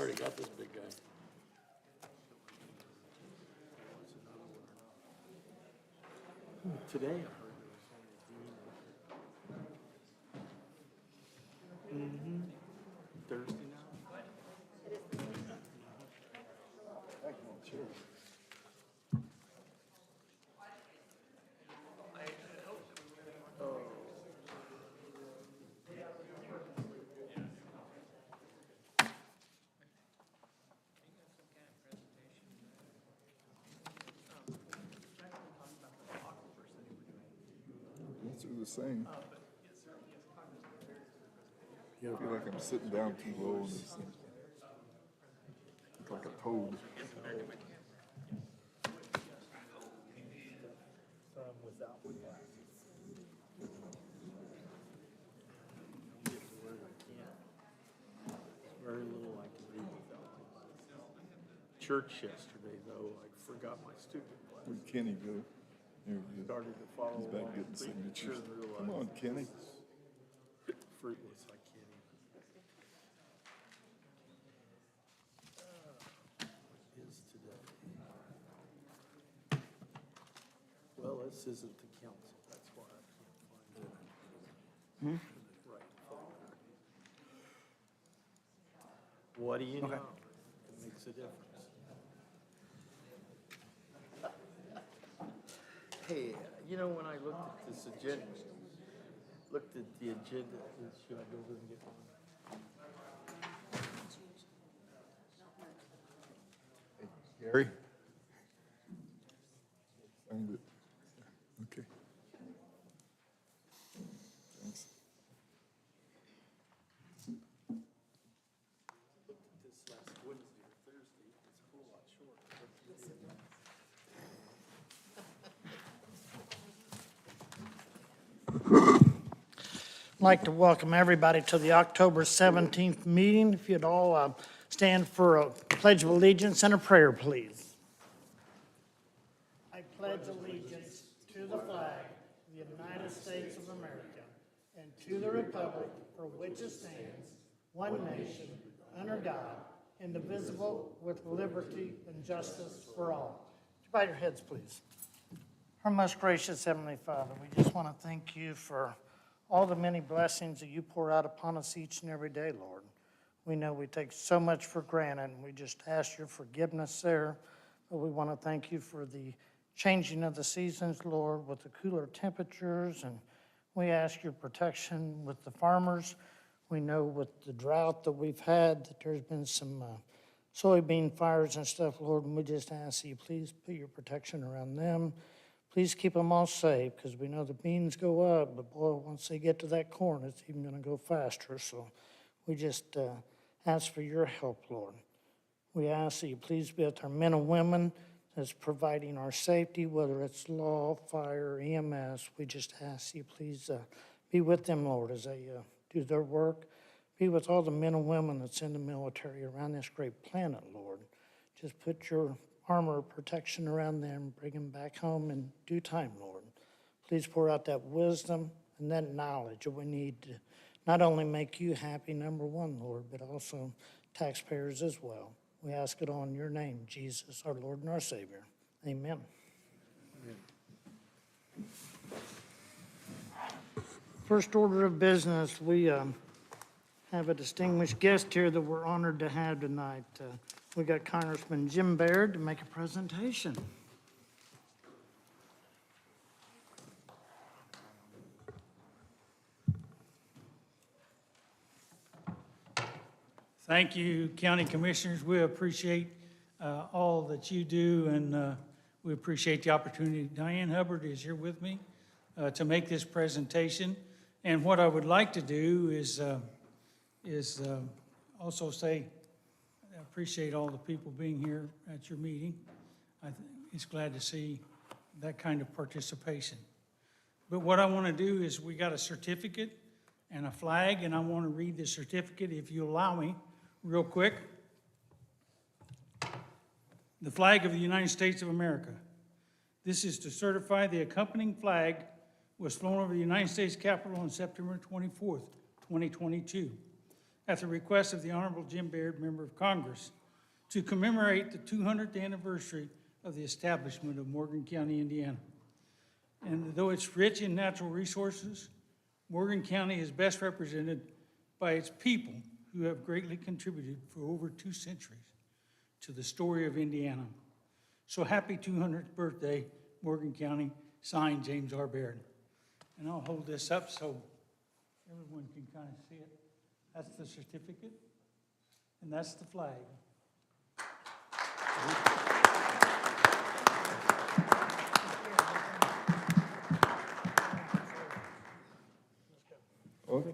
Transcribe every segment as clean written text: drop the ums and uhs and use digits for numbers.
already got this big guy. Today, I heard there was only Thursday now. It's the same. I feel like I'm sitting down too low in this thing. It's like a toad. Very little I can do without them. Church yesterday, though, I forgot my stupid class. Where'd Kenny go? There he is. Started to follow He's back along, getting reading the signatures. church, realized Come on, Kenny. fruitless, I can't even. Is today. Well, this isn't the council, that's why I can't find it. Right. What do you know? It makes a difference. Hey, you know, when I looked at this agenda, should I go over and get one? Gary? Signed it. Okay. Thanks. This last Wednesday or Thursday, it's a whole lot shorter. I'd like to welcome everybody to the October 17th meeting. If you'd all stand for a pledge of allegiance and a prayer, please. I pledge allegiance to the flag of the United States of America and to the republic for which it stands, one nation, under God, indivisible, with liberty and justice for all. Bow your heads, please. Our most gracious Heavenly Father, we just want to thank you for all the many blessings that you pour out upon us each and every day, Lord. We know we take so much for granted, and we just ask your forgiveness there. But we want to thank you for the changing of the seasons, Lord, with the cooler temperatures, and we ask your protection with the farmers. We know with the drought that we've had that there's been some soybean fires and stuff, Lord, and we just ask that you please put your protection around them. Please keep them all safe, because we know the beans go up, but boy, once they get to that corn, it's even going to go faster. So we just ask for your help, Lord. We ask that you please be with our men and women that's providing our safety, whether it's law, fire, EMS. We just ask you please be with them, Lord, as they do their work. Be with all the men and women that's in the military around this great planet, Lord. Just put your armor of protection around them, bring them back home in due time, Lord. Please pour out that wisdom and that knowledge that we need to not only make you happy, number one, Lord, but also taxpayers as well. We ask it all in your name, Jesus, our Lord and our Savior. Amen. First order of business, we have a distinguished guest here that we're honored to have tonight. We got Congressman Jim Baird to make a presentation. Thank you, County Commissioners. We appreciate all that you do, and we appreciate the opportunity. Diane Hubbard is here with me to make this presentation. And what I would like to do is also say I appreciate all the people being here at your meeting. It's glad to see that kind of participation. But what I want to do is we got a certificate and a flag, and I want to read the certificate, if you allow me, real quick. The flag of the United States of America. This is to certify the accompanying flag was flown over the United States Capitol on September 24th, 2022. at the request of the Honorable Jim Baird, Member of Congress, to commemorate the 200th anniversary of the establishment of Morgan County, Indiana. And though it's rich in natural resources, Morgan County is best represented by its people who have greatly contributed for over 2 centuries to the story of Indiana. So happy 200th birthday, Morgan County, signed James R. Baird. And I'll hold this up so everyone can kind of see it. That's the certificate, and that's the flag. Okay.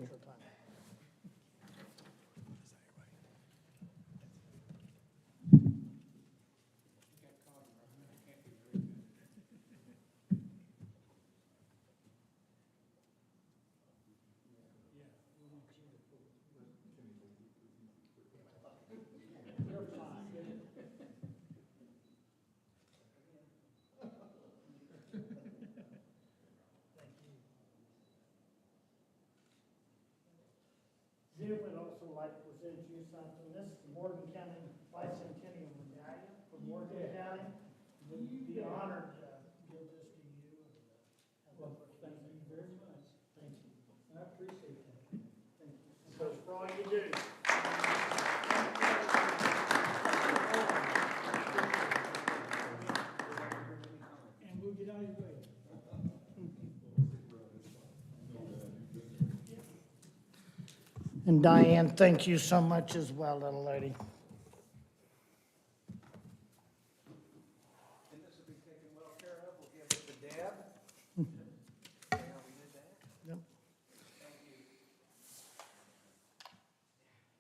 Jim would also like to present you something. This is the Morgan County Bicentennial Medallion for Morgan County. We'd be honored to give this to you. Well, thank you very much. Thank you. I appreciate that. Thank you. So for all you do. And we'll get out of your way. And Diane, thank you so much as well, little lady. And this will be taken well care of. We'll give it to Deb. Yeah, we did that. Yep.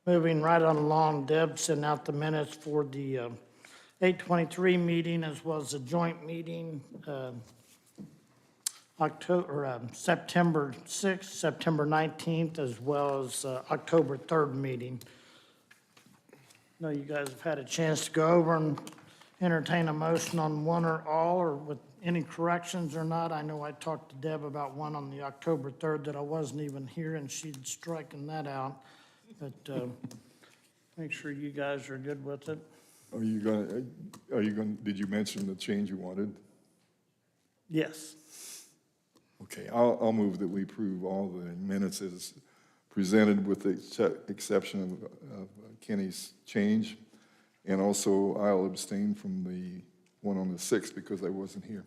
Moving right on along, Deb sent out the minutes for the 8/23 meeting as well as the joint meeting, September 6th, September 19th, as well as October 3rd meeting. I know you guys have had a chance to go over and entertain a motion on one or all, or with any corrections or not. I know I talked to Deb about one on the October 3rd that I wasn't even here, and she'd striken that out. But make sure you guys are good with it. Did you mention the change you wanted? Yes. Okay, I'll move that we approve all the minutes as presented with the exception of Kenny's change. And also, I'll abstain from the one on the 6th because I wasn't here.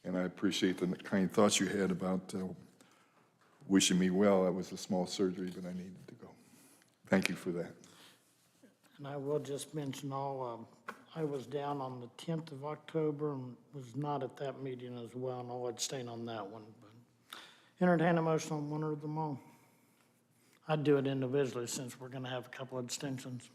And I appreciate the kind thoughts you had about wishing me well. That was a small surgery, but I needed to go. Thank you for that. And I will just mention I was down on the 10th of October and was not at that meeting as well, and I'll abstain on that one. But entertain a motion on one or them all. I'd do it individually since we're going to have a couple of abstentions.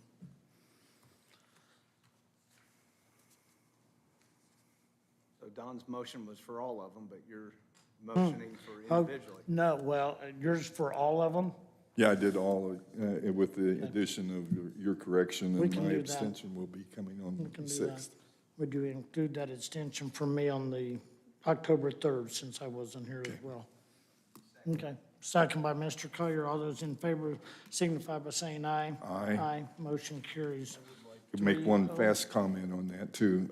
So Don's motion was for all of them, but you're motioning for Oh, individually. no, well, yours for all of them? Yeah, I did all, with the addition of your correction, We and can my do that. abstention will be coming on We the can do that. 6th. Would you include that extension for me on the October 3rd, since I wasn't here as well? Okay. Second by Mr. Collier. All those in favor signify by saying aye. Aye. Aye. Motion carries. Could make one fast comment on that, too.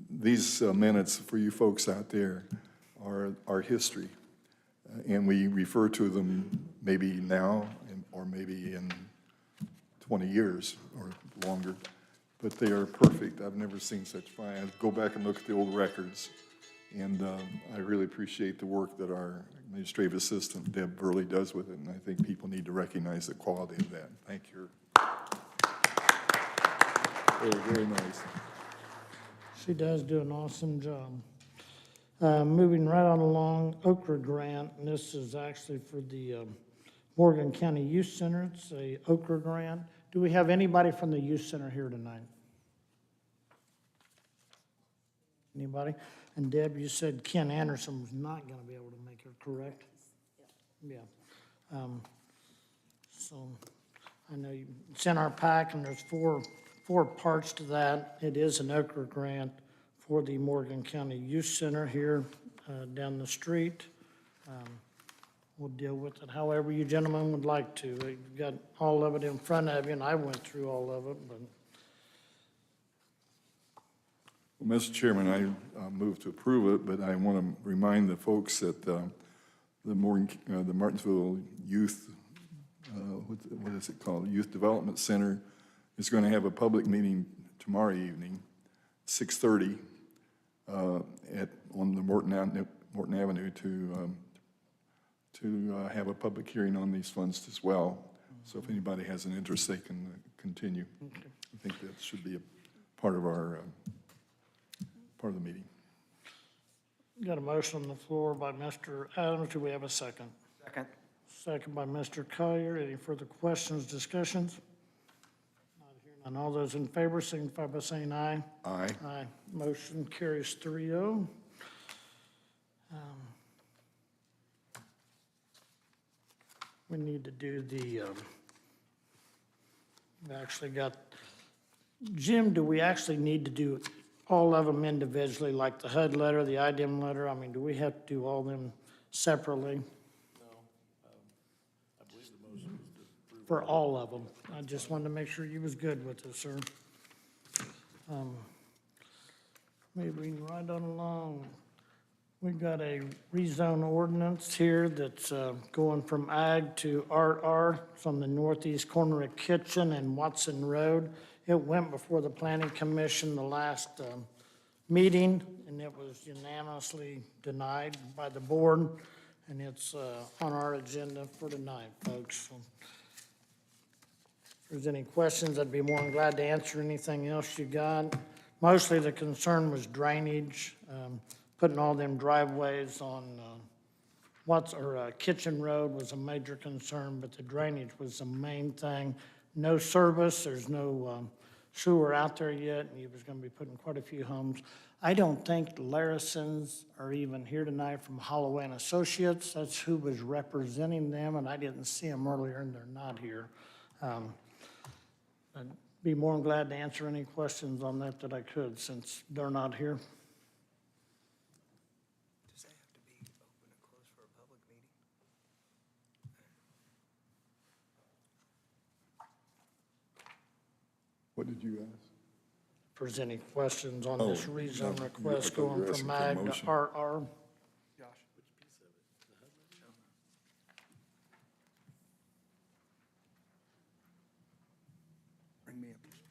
These minutes, for you folks out there, are history. And we refer to them maybe now or maybe in 20 years or longer, but they are perfect. I've never seen such fine. I go back and look at the old records, and I really appreciate the work that our administrative assistant, Deb Burley, does with it, and I think people need to recognize the quality of that. Thank you. Very, very nice. She does do an awesome job. Moving right on along, Okra Grant, and this is actually for the Morgan County Youth Center. It's a Okra Grant. Do we have anybody from the Youth Center here tonight? Anybody? And Deb, you said Ken Anderson was not going to be able to make it, correct? Yeah. So I know it's in our pack, and there's four parts to that. It is an Okra Grant for the Morgan County Youth Center here down the street. we'll deal with it however you gentlemen would like to. You've got all of it in front of you, and I went through all of it, but Well, Mr. Chairman, I move to approve it, but I want to remind the folks that the Martinsville Youth, what is it called? Youth Development Center is going to have a public meeting tomorrow evening, 6:30, on the Morton Avenue to have a public hearing on these funds as well. So if anybody has an interest, they can continue. I think that should be a part of our, part of the meeting. got a motion on the floor by Mr. Adams. Do we have a second? Second. Second by Mr. Collier. Any further questions, discussions? Not hearing none. All those in favor signify by saying aye. Aye. Aye. Motion carries 3-0. We need to do the, we actually got, Jim, do we actually need to do all of them individually, like the HUD letter, the IDEM letter? I mean, do we have to do all of them separately? For all of them. I just wanted to make sure you was good with it, sir. Moving right on along. We've got a rezone ordinance here that's going from ag to RR. It's on the northeast corner of Kitchen and Watson Road. It went before the Planning Commission the last meeting, and it was unanimously denied by the board, and it's on our agenda for tonight, folks. So if there's any questions, I'd be more than glad to answer anything else you got. Mostly the concern was drainage, putting all them driveways on Kitchen Road was a major concern, but the drainage was the main thing. No service, there's no sewer out there yet, and he was gonna be putting quite a few homes. I don't think the Larrisons are even here tonight from Holloway and Associates. That's who was representing them, and I didn't see them earlier, and they're not here. I'd be more than glad to answer any questions on that I could, since they're not here. Does that have to be open and closed for a public meeting? What did you ask? If there's any questions on Oh, this rezone no, request I thought you were going asking from for a ag to motion. RR. Josh? Bring me up to speed.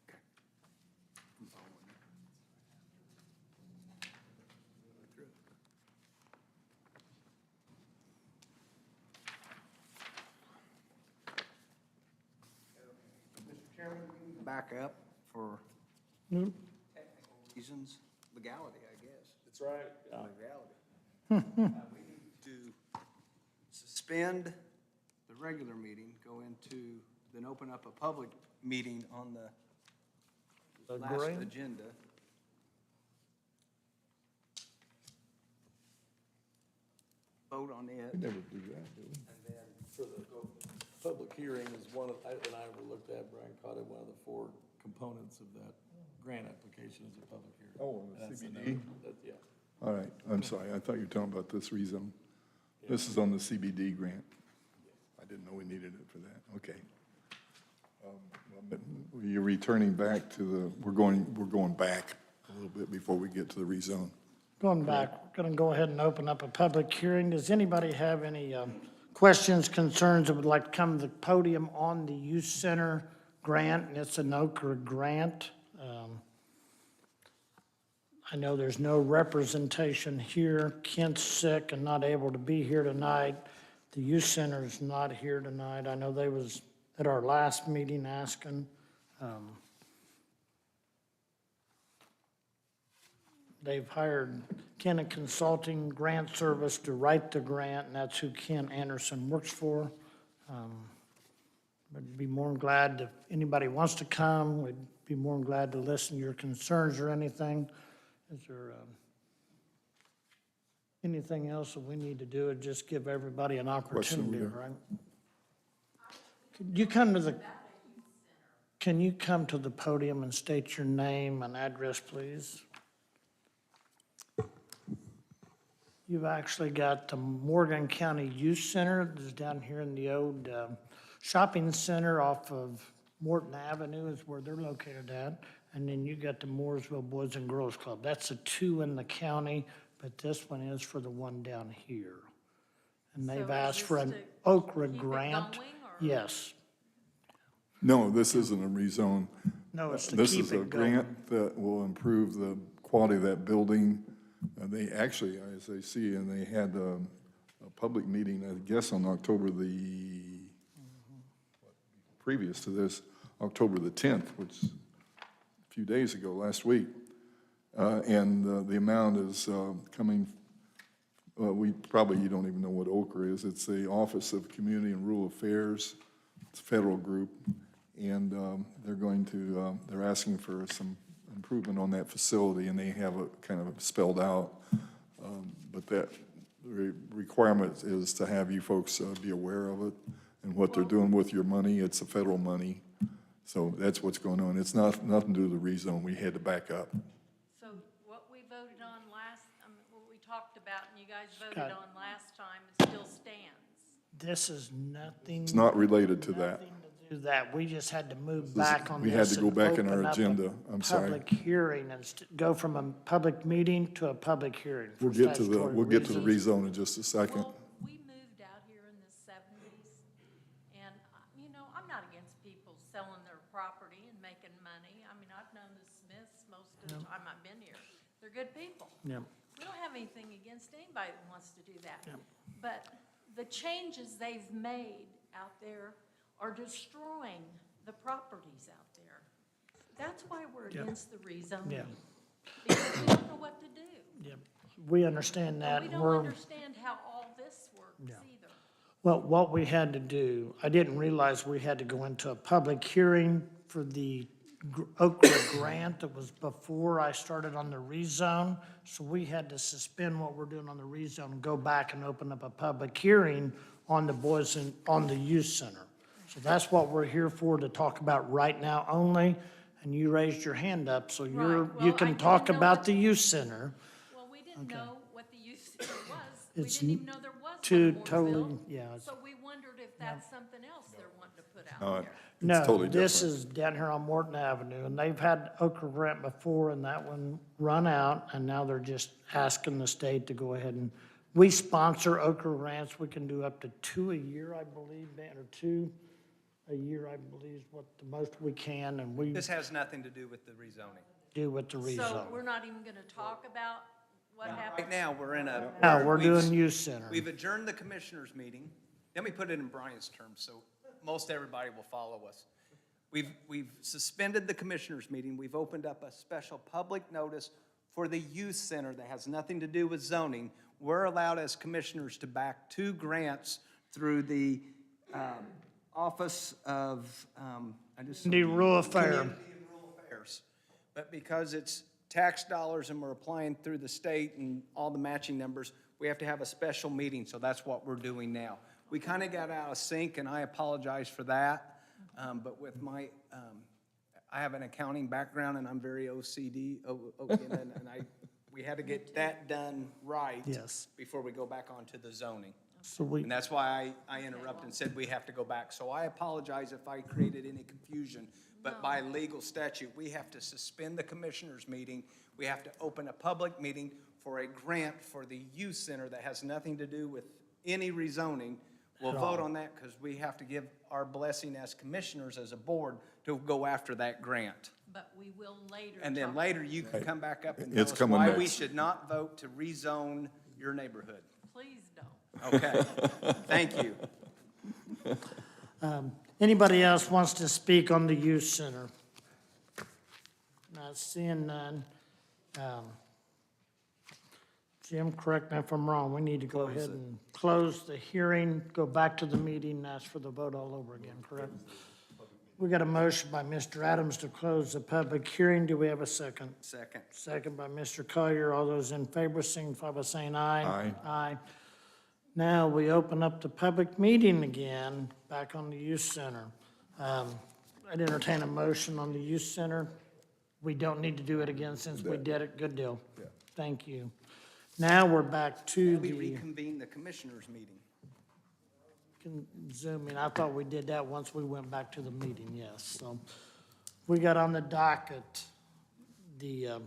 Okay. I'm following you. Through it. Mr. Chairman, we can back up for Nope. technical reasons, legality, I guess. That's right. Legality. We need to suspend the regular meeting, go into, then open up a public meeting on the last Agreed. agenda. Vote on it, We never do that, do we? and then For the public hearing is one of, and I looked at, Brian caught it, one of the 4 components of that grant application is a public hearing. Oh, on the That's the CBD? note. Yeah. All right, I'm sorry, I thought you were talking about this rezone. This is on the CBD grant. I didn't know we needed it for that, okay. But you're returning back to the, we're going back a little bit before we get to the rezone. Going back, we're going to go ahead and open up a public hearing. Does anybody have any questions, concerns, that would like to come to the podium on the youth center grant? And it's an Okra grant. I know there's no representation here. Kent's sick and not able to be here tonight. The youth center's not here tonight. I know they was at our last meeting asking. They've hired Kent Consulting Grant Service to write the grant, and that's who Ken Anderson works for. I'd be more than glad if anybody wants to come, we'd be more than glad to listen to your concerns or anything. Is there anything else that we need to do, or just give everybody an opportunity, Leah. right? Could you come to the, can you come to the podium and state your name and address, please? You've actually got the Morgan County Youth Center that's down here in the old shopping center off of Morton Avenue is where they're located at. And then you got the Mooresville Boys and Girls Club. That's the two in the county, but this one is for the one down here. And they've So is asked for this an to Okra keep it grant. going, or- Yes. No, this isn't a rezone. No, it's to This keep is a it going. grant that will improve the quality of that building. They actually, as I see, and they had a public meeting, I guess, on October previous to this, October the 10th, which is a few days ago, last week. And the amount is coming, you don't even know what Okra is. It's the Office of Community and Rural Affairs. It's a federal group. And they're asking for some improvement on that facility, and they have it kind of spelled out. But that requirement is to have you folks be aware of it and what they're doing with your money. It's a federal money. So that's what's going on. It's nothing to do with the rezone. We had to back up. So what we voted on what we talked about and you guys Scott. voted on last time still stands? This is nothing. It's not related to that. Nothing to do that. We just had to move back on we this. had to go and back in our open up a agenda. I'm sorry. Public hearing and go from a public meeting to a public hearing. for We'll get to the statutory reasons. rezone in just a second. Well, we moved out here in the 70s, and, I'm not against people selling their property and making money. I mean, I've known the Smiths most of the time I've been here. They're good people. Yeah. We don't have anything against anybody that wants to do that. Yep. But the changes they've made out there are destroying the properties out there. That's why we're Yep. against the rezoning. Yeah. Because we don't know what to do. Yeah. We understand And that. we don't We're, understand how all this works Yeah. either. well, what we had to do, I didn't realize we had to go into a public hearing for the Okra grant that was before I started on the rezone. So we had to suspend what we're doing on the rezone and go back and open up a public hearing on on the youth center. So that's what we're here for, to talk about right now only. And you raised your hand up, so Right. you Well, I can didn't talk know about what- the youth center. Well, we didn't know what the youth center was. We It's didn't even know there was one two in totally- Mooresville. yeah, it's- So we wondered if that's something else they're wanting to put No, out there. it's No, totally this different. is down here on Morton Avenue, and they've had Okra grant before, and that one run out, and now they're just asking the state to go ahead and, we sponsor Okra grants, we can do up to 2 a year, I believe, Dan, or 2 a year, I believe, is what the most we can, and we This has nothing to do with the rezoning. do with the So rezone. we're not even gonna talk about what happened? Right now, we're in a. Now, we're we've- doing youth center. We've adjourned the commissioners' meeting. Let me put it in Brian's terms, so most everybody will follow us. We've suspended the commissioners' meeting. We've opened up a special public notice for the youth center that has nothing to do with zoning. We're allowed as commissioners to back 2 grants through the Office of, The rural affair. Community and Rural Affairs. But because it's tax dollars and we're applying through the state and all the matching numbers, we have to have a special meeting, so that's what we're doing now. We kind of got out of sync, and I apologize for that. But with my, I have an accounting background, and I'm very OCD, we had to get that done right. Yes. Before we go back onto the zoning. So we, And that's why I interrupted and said we have to go back. So I apologize if I created any confusion, but by legal statute, we have to suspend the commissioners' meeting. We have to open a public meeting for a grant for the youth center that has nothing to do with any rezoning. We'll vote on that because we have to give our blessing as commissioners, as a board, to go after that grant. But we will later. And then talk- later, you can come back up and tell It's us coming why we next. should not vote to rezone your neighborhood. Please don't. Okay, thank you. anybody else wants to speak on the youth center? Not seeing none. Jim, correct me if I'm wrong, we need to go ahead and close the hearing, go back to the meeting, and ask for the vote all over again, correct? We got a motion by Mr. Adams to close the public hearing. Do we have a second? Second. Second by Mr. Collier. All those in favor signify by saying aye. Aye. Aye. Now, we open up the public meeting again, back on the youth center. I'd entertain a motion on the youth center. We don't need to do it again since we did it. Good deal. Thank you. Now we're back to We the reconvene the commissioners' meeting. Zooming. I thought we did that once we went back to the meeting, yes. So we got on the docket the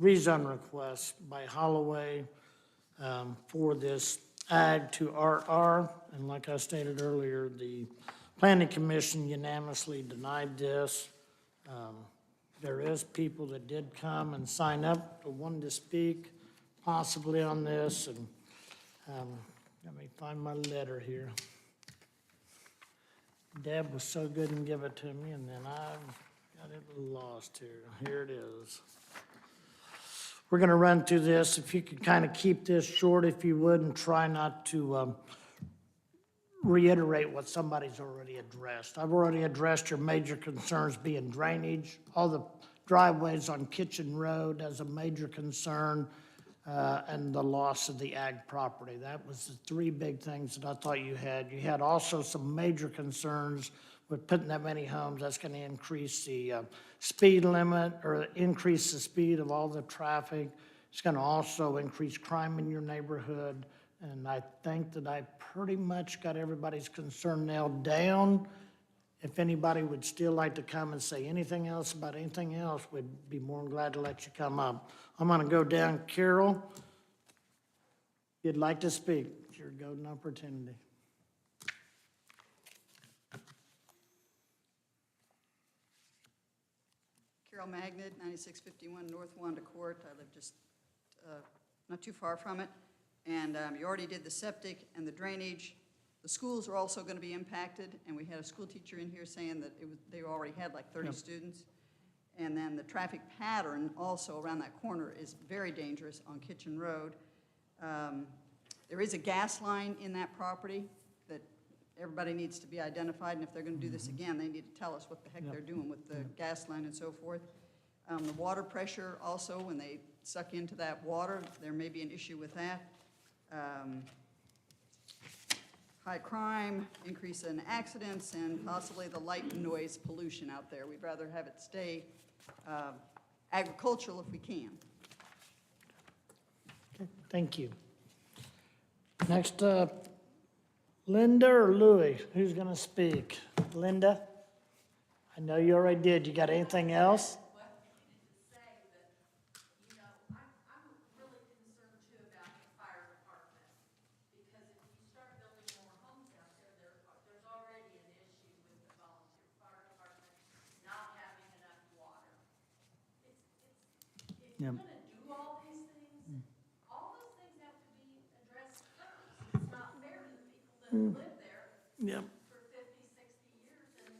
rezone request by Holloway for this ag to RR. And like I stated earlier, the planning commission unanimously denied this. There is people that did come and sign up to want to speak possibly on this. And let me find my letter here. Deb was so good and give it to me, and then I've got it lost here. Here it is. We're gonna run through this. If you could kind of keep this short, if you would, and try not to reiterate what somebody's already addressed. I've already addressed your major concerns being drainage, all the driveways on Kitchen Road as a major concern, and the loss of the ag property. That was the three big things that I thought you had. You had also some major concerns with putting that many homes. That's gonna increase the speed limit or increase the speed of all the traffic. It's gonna also increase crime in your neighborhood. And I think that I pretty much got everybody's concern nailed down. If anybody would still like to come and say anything else about anything else, we'd be more than glad to let you come up. I'm gonna go down. Carol, if you'd like to speak, it's your golden opportunity. Carol Magnet, 9651 North Wanda Court. I live just not too far from it. And you already did the septic and the drainage. The schools are also going to be impacted, and we had a school teacher in here saying that they already had like 30 students. And then the traffic pattern also around that corner is very dangerous on Kitchen Road. There is a gas line in that property that everybody needs to be identified, and if they're going to do this again, they need to tell us what the heck they're doing with the gas line and so forth. The water pressure also, when they suck into that water, there may be an issue with that. High crime, increase in accidents, and possibly the light and noise pollution out there. We'd rather have it stay agricultural if we can. Okay, thank you. Next up, Linda or Louis? Who's gonna speak? Linda? I know you already did. You got anything else? I'm really concerned too about the fire department, because if you start building more homes out there, there's already an issue with the volunteer fire department not having enough water. If you're Yep. gonna do all these things, all those things have to be addressed first. It's not fair to the people that live there Yep. for 50, 60 years and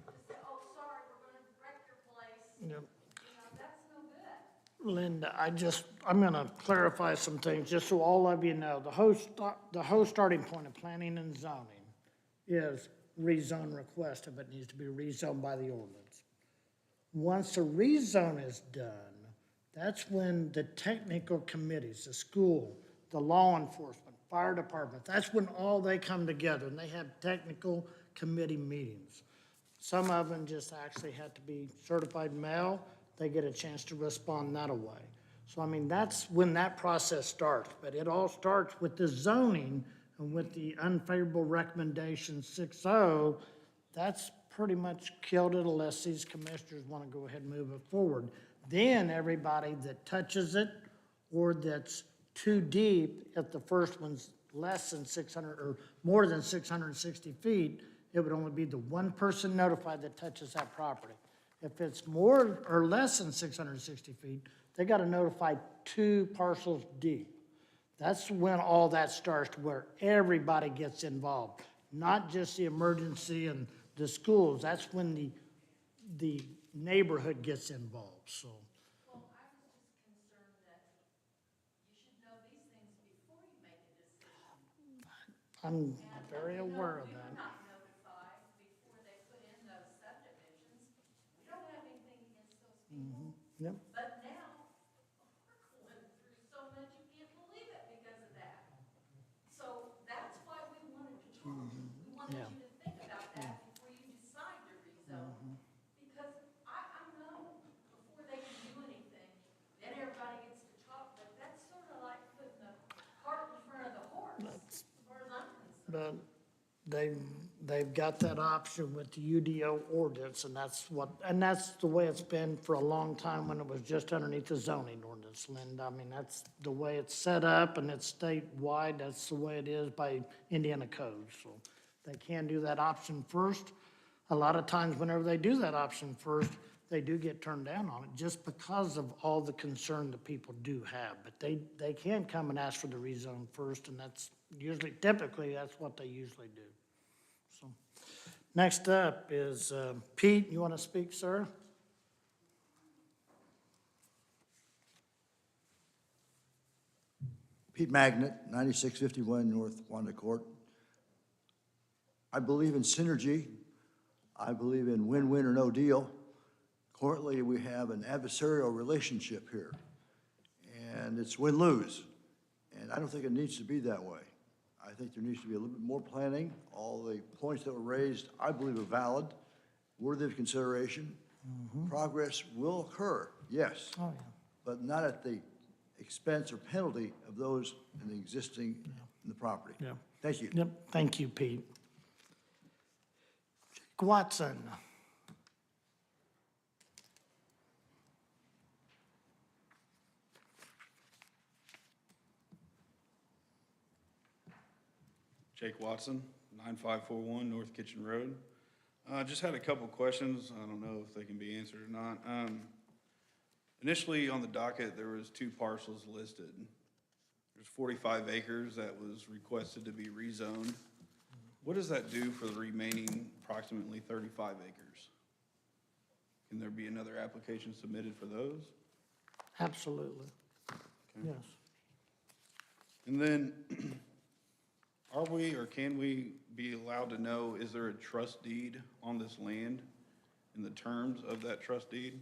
just say, oh, sorry, we're gonna wreck your place. Yep. That's no good. Linda, I'm gonna clarify some things, just so all of you know. The whole starting point of planning and zoning is rezone request if it needs to be rezoned by the ordinance. Once a rezone is done, that's when the technical committees, the school, the law enforcement, fire department, that's when all they come together and they have technical committee meetings. Some of them just actually have to be certified mail. They get a chance to respond that way. So, I mean, that's when that process starts. But it all starts with the zoning and with the unfavorable recommendation 6-0. That's pretty much killed it unless these commissioners want to go ahead and move it forward. Then everybody that touches it or that's too deep, if the first one's less than 600 or more than 660 feet, it would only be the one person notified that touches that property. If it's more or less than 660 feet, they got to notify 2 parcels deep. That's when all that starts, to where everybody gets involved, not just the emergency and the schools. That's when the neighborhood gets involved, so. Well, I was just concerned that you should know these things before you make a decision. I'm very aware of We that. were not notified before they put in those subdivisions. We don't have anything against those people. Yep. But now, we're going through so much, you can't believe it because of that. So that's why we wanted to talk. We wanted Yeah. you to think about that before you decide to rezone. Because I know before they can do anything, then everybody gets to talk, but that's sort of like putting they've got that option with the UDO ordinance, and that's the way it's been for a long time when it was just underneath the zoning ordinance, Linda. I mean, that's the way it's set up, and it's statewide, that's the way it is by Indiana code, so they can do that option first. A lot of times, whenever they do that option first, they do get turned down on it, just because of all the concern that people do have. But they can come and ask for the rezone first, and that's usually, typically, that's what they usually do. So, next up is Pete, you want to speak, sir? Pete Magnet, 9651 North Wanda Court. I believe in synergy. I believe in win-win or no deal. Currently, we have an adversarial relationship here, and it's win-lose. And I don't think it needs to be that way. I think there needs to be a little bit more planning. All the points that were raised, I believe, are valid, worthy of consideration. Progress will occur, yes, Oh, yeah. but not at the expense or penalty of those in the existing, in the property. Yeah. Thank you. Yep, thank you, Pete. Jake Watson. Jake Watson, 9541 North Kitchen Road. Just had a couple questions. I don't know if they can be answered or not. Initially on the docket, there was 2 parcels listed. There's 45 acres that was requested to be rezoned. What does that do for the remaining approximately 35 acres? Can there be another application submitted for those? Absolutely. Yes. And then, are we or can we be allowed to know, is there a trust deed on this land and the terms of that trust deed?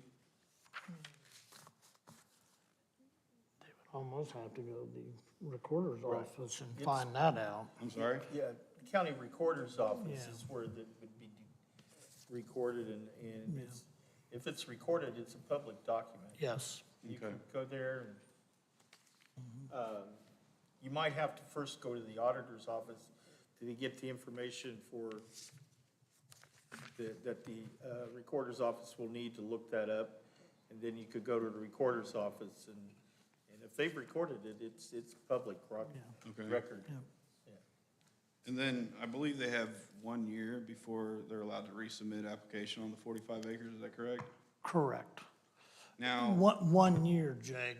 They would almost have to go to the recorder's office and find that out. I'm sorry? Yeah, the county recorder's office Yeah. is where that would be recorded, and it's, if it's recorded, it's a public document. Yes. You Okay. can go there and, you might have to first go to the auditor's office to get the information for, that the recorder's office will need to look that up. And then you could go to the recorder's office, and if they've recorded it, it's public Okay. record. Yeah. And then I believe they have 1 year before they're allowed to resubmit application on the 45 acres, is that correct? Correct. Now, One year, Jake,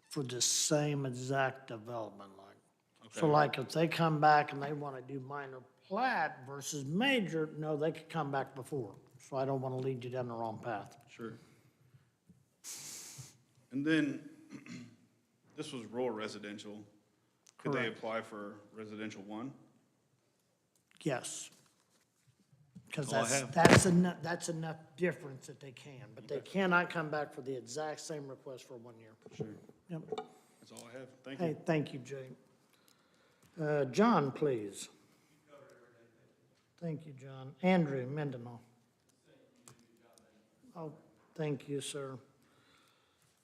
for the same exact development, like. So Okay. like if they come back and they want to do minor plat versus major, no, they could come back before. So I don't want to lead you down the wrong path. sure. And then, this was rural residential. Could they Correct. apply for residential 1? Yes. Because All I that's enough difference that they can, but they cannot come back for the exact same request for 1 year. Sure. Yep. That's all I have. Thank you. Hey, thank you, Jake. John, please. Thank you, John. Andrew Mendenhall. Oh, thank you, sir.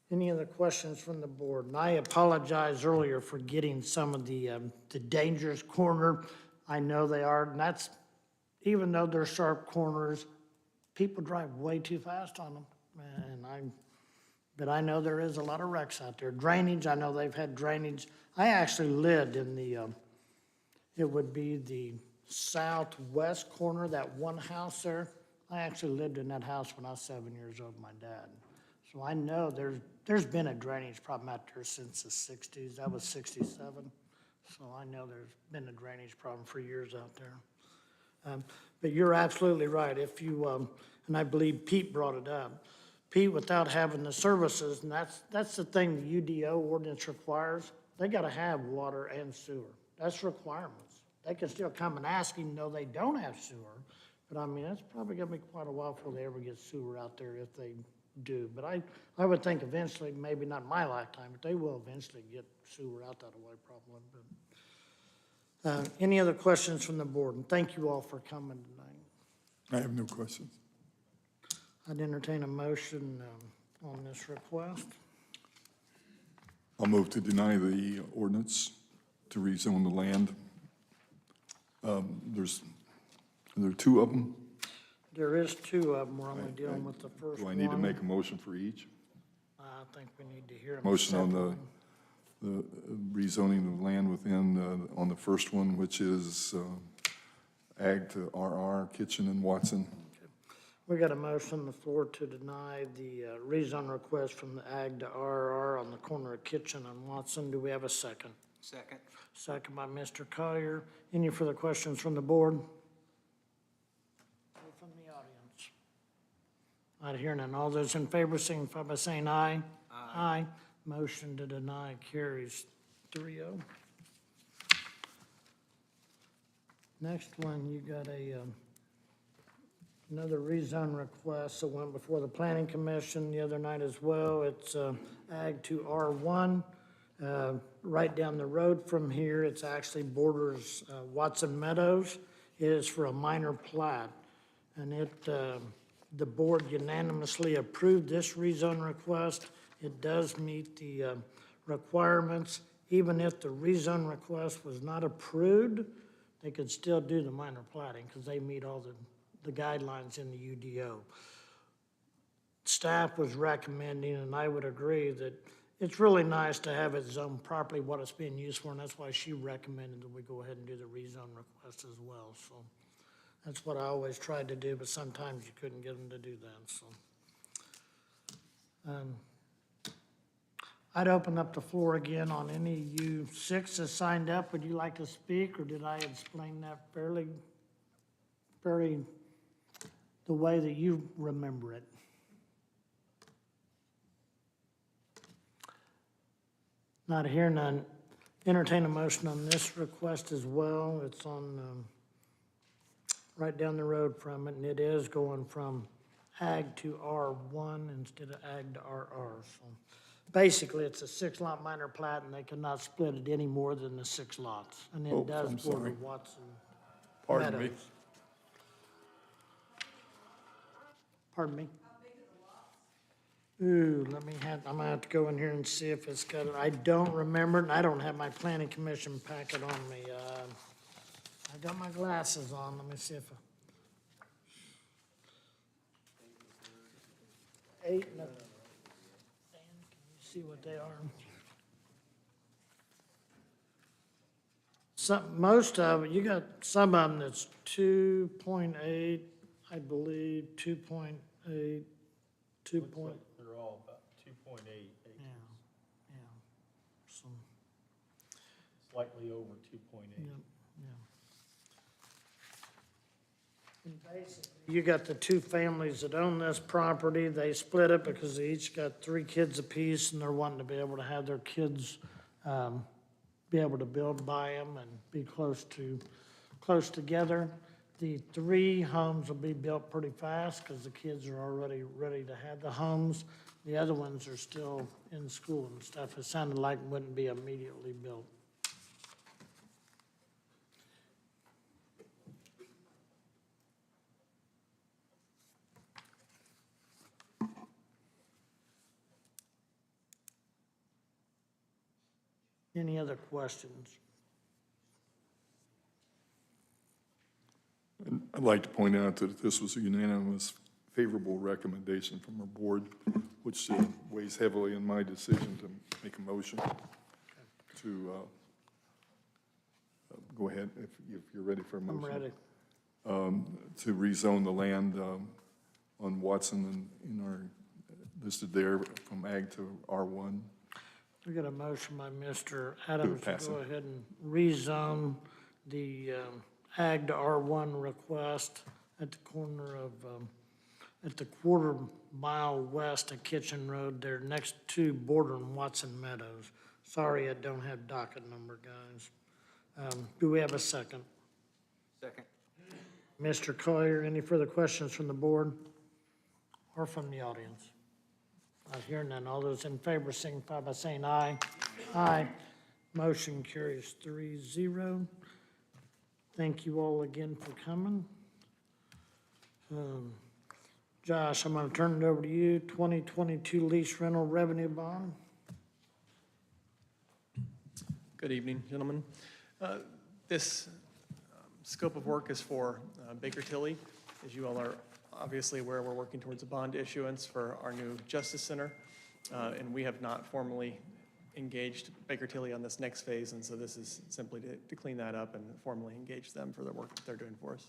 Any other questions from the board? And I apologize earlier for getting some of the dangerous corner. I know they are, and that's, even though they're sharp corners, people drive way too fast on them. But I know there is a lot of wrecks out there. Drainage, I know they've had drainage. I actually lived in it would be the southwest corner, that one house there. I actually lived in that house when I was 7 years old with my dad. So I know there's been a drainage problem out there since the 60s. That was 67. So I know there's been a drainage problem for years out there. But you're absolutely right. If you, and I believe Pete brought it up, Pete, without having the services, and that's the thing the UDO ordinance requires, they gotta have water and sewer. That's requirements. They can still come and ask even though they don't have sewer, but I mean, it's probably gonna be quite a while before they ever get sewer out there if they do. But I would think eventually, maybe not in my lifetime, but they will eventually get sewer out that way probably. But any other questions from the board? And thank you all for coming tonight. I have no questions. I'd entertain a motion on this request. I'll move to deny the ordinance to rezone the land. There's there two of them? There is two of them. We're only dealing with the first Do I one. need to make a motion for each? I think we need to hear them. Motion on the rezoning of land within, on the first one, which is ag to RR, Kitchen and Watson. We got a motion on the floor to deny the rezone request from the ag to RR on the corner of Kitchen and Watson. Do we have a second? Second. Second by Mr. Collier. Any further questions from the board? Or from the audience? Not hearing none. All those in favor signify by saying aye. Aye. Motion to deny carries 3-0. Next one, you got another rezone request that went before the planning commission the other night as well. It's ag to R1. Right down the road from here, it's actually borders Watson Meadows. It is for a minor plat. And the board unanimously approved this rezone request. It does meet the requirements. Even if the rezone request was not approved, they could still do the minor platting because they meet all the guidelines in the UDO. Staff was recommending, and I would agree, that it's really nice to have it zoned properly what it's being used for, and that's why she recommended that we go ahead and do the rezone request as well. So that's what I always tried to do, but sometimes you couldn't get them to do that, so. I'd open up the floor again on any of you six that signed up. Would you like to speak, or did I explain that fairly the way that you remember it? Not hearing none. Entertain a motion on this request as well. It's on, right down the road from it, and it is going from ag to R1 instead of ag to RR. So basically, it's a 6-lot minor plat, and they cannot split it any more than the 6 lots. And Oh, it does I'm border sorry. Watson Pardon me. Meadows. Pardon me? Ooh, I'm gonna have to go in here and see if it's got it. I don't remember, and I don't have my planning commission packet on me. I got my glasses on. Let me see if 8 and a. Dan, can you see what they are? Most of it, you got some of them that's 2.8, I believe, 2.8, 2. They're all about 2.8 acres, Yeah, so, slightly over 2.8. yeah. And basically, you got the two families that own this property. They split it because they each got 3 kids apiece, and they're wanting to be able to have their kids be able to build by them and be close together. The 3 homes will be built pretty fast because the kids are already ready to have the homes. The other ones are still in school and stuff. It sounded like wouldn't be immediately built. Any other questions? And I'd like to point out that this was a unanimous favorable recommendation from our board, which weighs heavily in my decision to make a motion to go ahead, if you're ready for a motion. I'm ready. To rezone the land on Watson and in our, listed there from ag to R1. We got a motion by Mr. Adams to pass go it. ahead and rezone the ag to R1 request at the corner of, at the 1/4 mile west of Kitchen Road there, next to bordering Watson Meadows. Sorry, I don't have docket number, guys. Do we have a second? Second. Mr. Collier, any further questions from the board or from the audience? Not hearing none. All those in favor signify by saying aye. Aye. Motion carries 3-0. Thank you all again for coming. Josh, I'm going to turn it over to you. 2022 lease rental revenue bond. Good evening, gentlemen. This Scope of work is for Baker Tilly. As you all are obviously aware, we're working towards a bond issuance for our new Justice Center. And we have not formally engaged Baker Tilly on this next phase, and so this is simply to clean that up and formally engage them for the work that they're doing for us.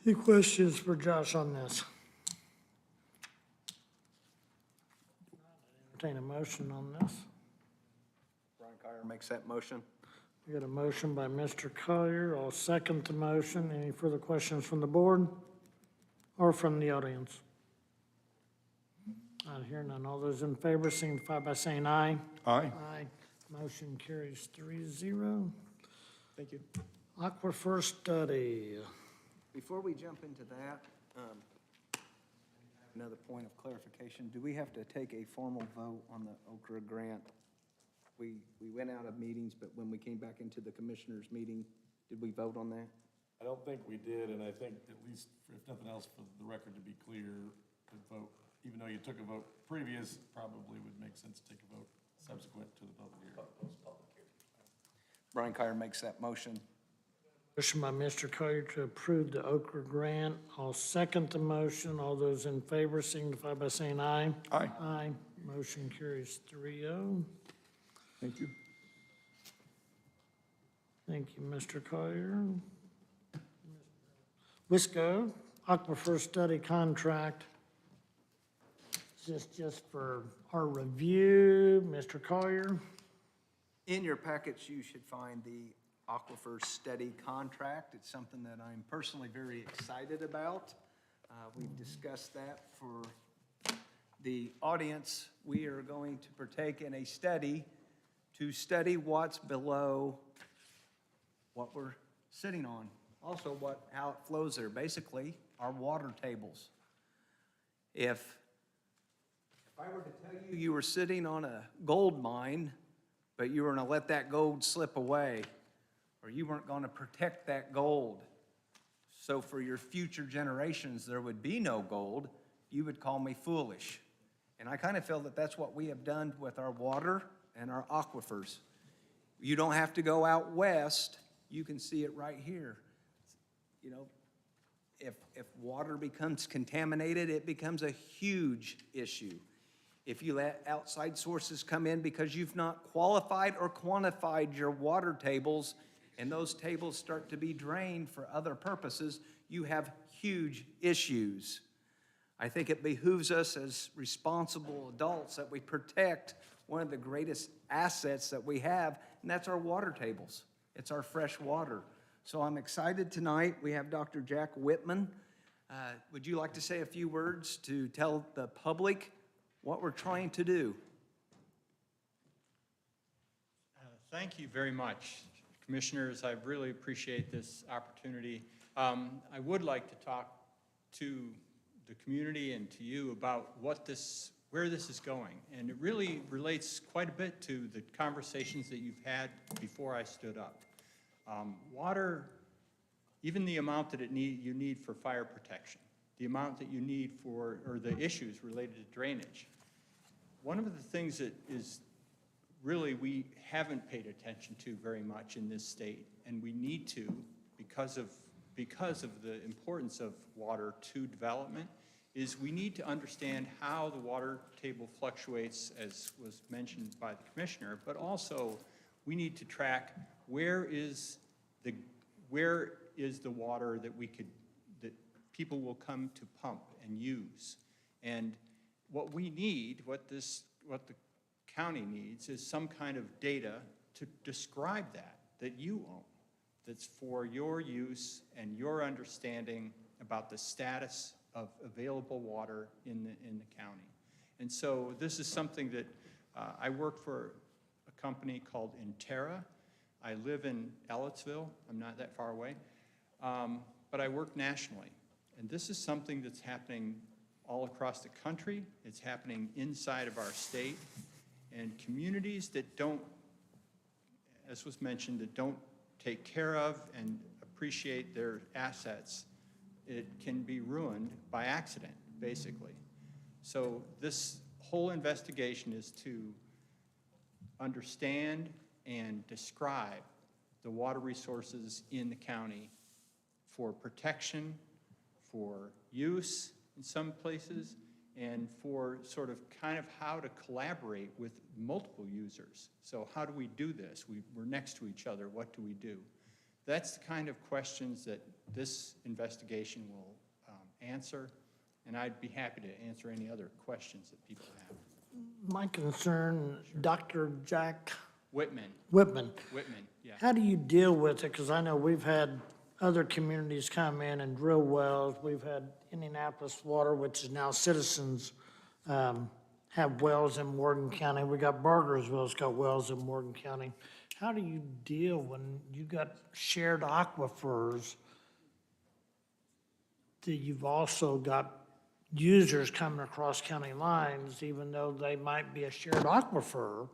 Any questions for Josh on this? Entertain a motion on this. Brian Kyer makes that motion. We got a motion by Mr. Collier. I'll second the motion. Any further questions from the board or from the audience? Not hearing none. All those in favor signify by saying aye. Aye. Aye. Motion carries 3-0. Thank you. Aquifer study. Before we jump into that, another point of clarification, do we have to take a formal vote on the Okra grant? We went out of meetings, but when we came back into the commissioners' meeting, did we vote on that? I don't think we did, and I think at least, if nothing else, for the record to be clear, to vote, even though you took a vote previous, probably would make sense to take a vote subsequent to the public hearing. Brian Kyer makes that motion. Motion by Mr. Collier to approve the Okra grant. I'll second the motion. All those in favor signify by saying aye. Aye. Aye. Motion carries 3-0. Thank you. Thank you, Mr. Collier. Wisco, Aquifer study contract. Is this just for our review, Mr. Collier? In your packets, you should find the Aquifer study contract. It's something that I'm personally very excited about. We've discussed that for the audience. We are going to partake in a study to study what's below what we're sitting on. Also, how it flows there, basically, our water tables. If I were to tell you you were sitting on a gold mine, but you were going to let that gold slip away, or you weren't going to protect that gold, so for your future generations there would be no gold, you would call me foolish. And I kind of feel that that's what we have done with our water and our aquifers. You don't have to go out west, you can see it right here. You know, if water becomes contaminated, it becomes a huge issue. If you let outside sources come in because you've not qualified or quantified your water tables, and those tables start to be drained for other purposes, you have huge issues. I think it behooves us as responsible adults that we protect one of the greatest assets that we have, and that's our water tables. It's our fresh water. So I'm excited tonight. We have Dr. Jack Whitman. Would you like to say a few words to tell the public what we're trying to do? Thank you very much, Commissioners. I really appreciate this opportunity. I would like to talk to the community and to you about where this is going. And it really relates quite a bit to the conversations that you've had before I stood up. Water, even the amount that you need for fire protection, the amount that you need or the issues related to drainage. One of the things that is really we haven't paid attention to very much in this state, and we need to because of the importance of water to development, is we need to understand how the water table fluctuates, as was mentioned by the Commissioner, but also we need to track where is the water that people will come to pump and use. And what we need, what the county needs, is some kind of data to describe that you own, that's for your use and your understanding about the status of available water in the county. And so this is something that I work for a company called Interra. I live in Ellettsville. I'm not that far away. But I work nationally. And this is something that's happening all across the country. It's happening inside of our state. And communities that don't, as was mentioned, that don't take care of and appreciate their assets, it can be ruined by accident, basically. So this whole investigation is to understand and describe the water resources in the county for protection, for use in some places, and for sort of kind of how to collaborate with multiple users. So how do we do this? We're next to each other, what do we do? That's the kind of questions that this investigation will answer, and I'd be happy to answer any other questions that people have. My concern, Dr. Jack Whitman, Whitman, yeah. how do you deal with it? Because I know we've had other communities come in and drill wells. We've had Indianapolis Water, which is now Citizens, have wells in Morgan County. We got Bargersville's got wells in Morgan County. How do you deal when you got shared aquifers that you've also got users coming across county lines, even though they might be a shared aquifer?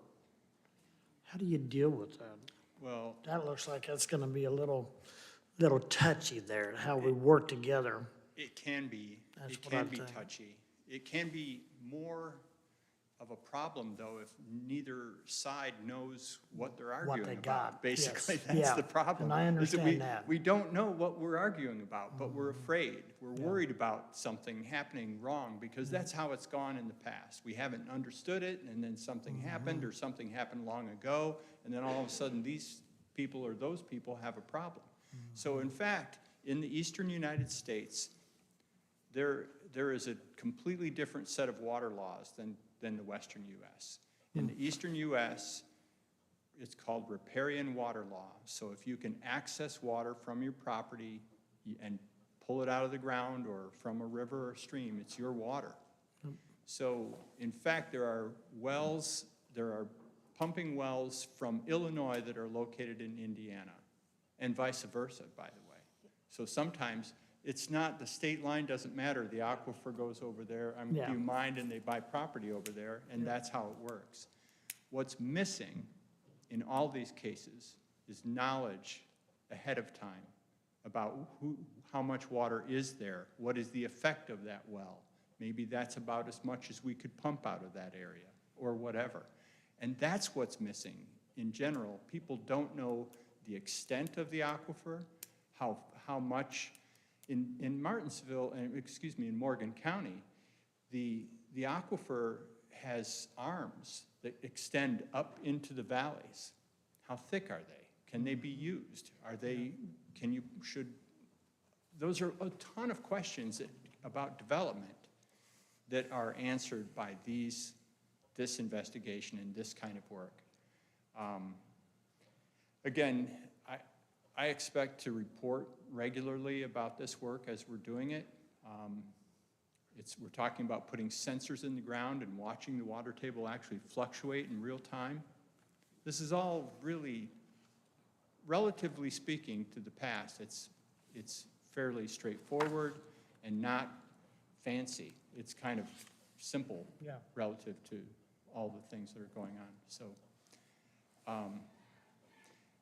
How do you deal with that? Well, That looks like that's gonna be a little touchy there, how we work together. it can be, That's it what can I'm be saying. touchy. It can be more of a problem, though, if neither side knows what they're arguing they about. got, Basically, yes. that's Yeah, the problem. and I is that understand that. We don't know what we're arguing about, but we're afraid. We're worried about something happening wrong, because that's how it's gone in the past. We haven't understood it, and then something happened, or something happened long ago, and then all of a sudden, these people or those people have a problem. So in fact, in the eastern United States, there is a completely different set of water laws than the western U.S. In the eastern U.S., it's called riparian water law. So if you can access water from your property and pull it out of the ground or from a river or stream, it's your water. So in fact, there are pumping wells from Illinois that are located in Indiana, and vice versa, by the way. So sometimes it's not, the state line doesn't matter. The aquifer goes over there, Yeah. you mind, and they buy property over there, and that's how it works. What's missing in all these cases is knowledge ahead of time about how much water is there, what is the effect of that well. Maybe that's about as much as we could pump out of that area, or whatever. And that's what's missing in general. People don't know the extent of the aquifer, how much. In Martinsville, in Morgan County, the aquifer has arms that extend up into the valleys. How thick are they? Can they be used? Those are a ton of questions about development that are answered by this investigation and this kind of work. Again, I expect to report regularly about this work as we're doing it. We're talking about putting sensors in the ground and watching the water table actually fluctuate in real time. This is all really, relatively speaking to the past, it's fairly straightforward and not fancy. It's kind of simple relative to all the things that are going on. So,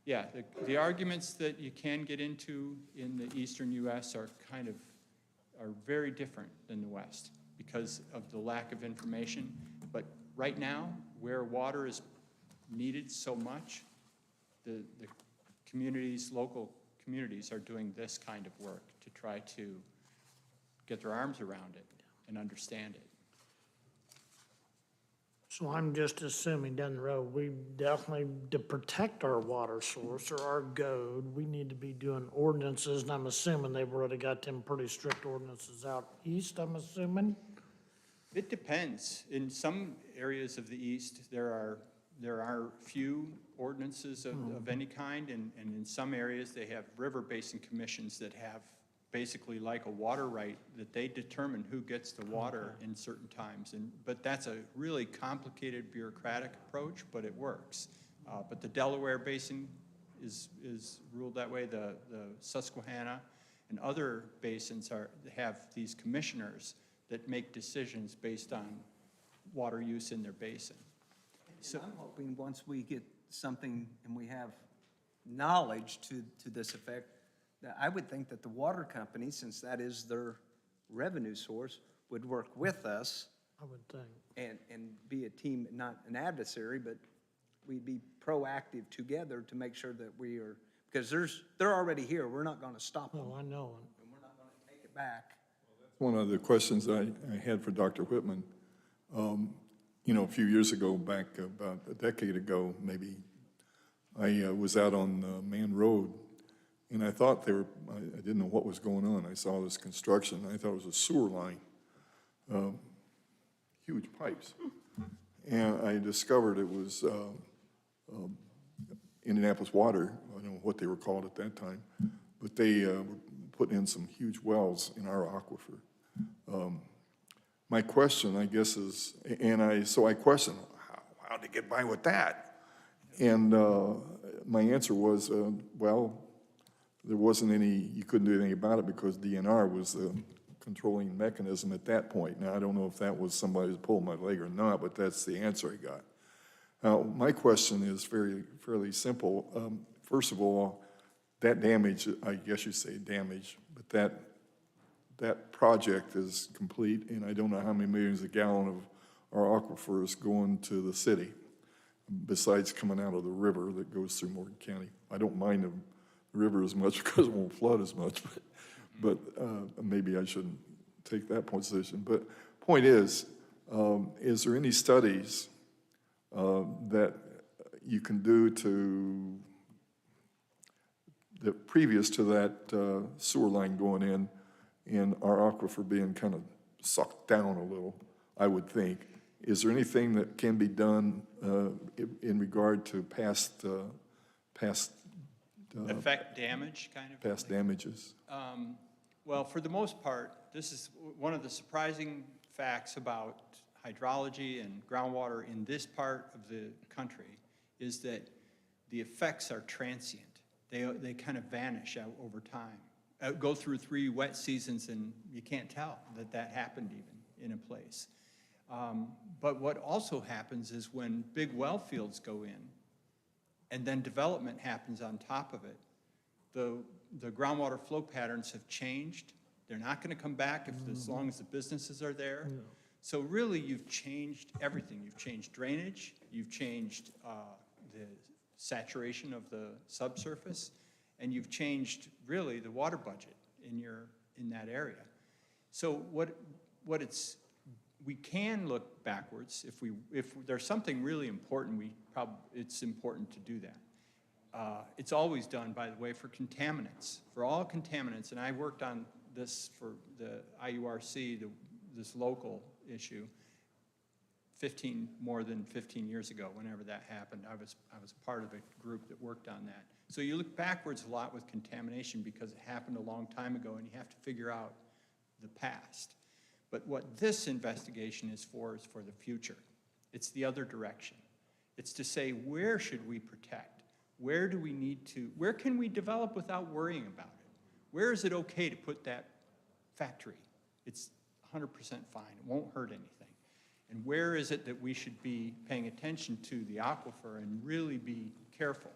yeah, the arguments that you can get into in the eastern U.S. are very different than the West because of the lack of information. But right now, where water is needed so much, the communities, local communities are doing this kind of work to try to get their arms around it and understand it. So I'm just assuming down the road, we definitely, to protect our water source or our goad, we need to be doing ordinances, and I'm assuming they've already got them pretty strict ordinances out east, I'm assuming? It depends. In some areas of the east, there are few ordinances of any kind, and in some areas, they have river basin commissions that have basically like a water right, that they determine who gets the water in certain times. But that's a really complicated bureaucratic approach, but it works. But the Delaware Basin is ruled that way. The Susquehanna and other basins have these commissioners that make decisions based on water use in their basin. So I'm hoping once we get something and we have knowledge to this effect, that I would think that the water company, since that is their revenue source, would work with us I would think. and be a team, not an adversary, but we'd be proactive together to make sure that we are, because they're already here. We're not gonna stop them, Oh, I know. and we're not gonna take it back. One of the questions I had for Dr. Whitman, you know, a few years ago, back about a decade ago, maybe, I was out on Man Road, and I thought I didn't know what was going on. I saw this construction, I thought it was a sewer line, huge pipes. And I discovered it was Indianapolis Water, I don't know what they were called at that time, but they were putting in some huge wells in our aquifer. My question, I guess, is, so I questioned, how'd they get by with that? And my answer was, well, there wasn't any, you couldn't do anything about it because DNR was the controlling mechanism at that point. Now, I don't know if that was somebody that pulled my leg or not, but that's the answer I got. Now, my question is fairly simple. First of all, that damage, I guess you say damage, but that project is complete, and I don't know how many millions of gallons of our aquifer is going to the city, besides coming out of the river that goes through Morgan County. I don't mind the river as much because it won't flood as much, but maybe I shouldn't take that position. But point is there any studies that you can do that previous to that sewer line going in and our aquifer being kind of sucked down a little, I would think? Is there anything that can be done in regard to past Affect damage, kind of? past damages? Well, for the most part, this is one of the surprising facts about hydrology and groundwater in this part of the country is that the effects are transient. They kind of vanish out over time. Go through 3 wet seasons and you can't tell that happened even in a place. But what also happens is when big well fields go in and then development happens on top of it, the groundwater flow patterns have changed. They're not going to come back as long as the businesses are there. No. So really, you've changed everything. You've changed drainage. You've changed the saturation of the subsurface, and you've changed really the water budget in that area. So we can look backwards if there's something really important. It's important to do that. It's always done, by the way, for contaminants, for all contaminants, and I worked on this for the IURC, this local issue, more than 15 years ago, whenever that happened. I was part of a group that worked on that. So you look backwards a lot with contamination because it happened a long time ago, and you have to figure out the past. But what this investigation is for the future. It's the other direction. It's to say, where should we protect? Where can we develop without worrying about it? Where is it okay to put that factory? It's 100% fine, it won't hurt anything. And where is it that we should be paying attention to the aquifer and really be careful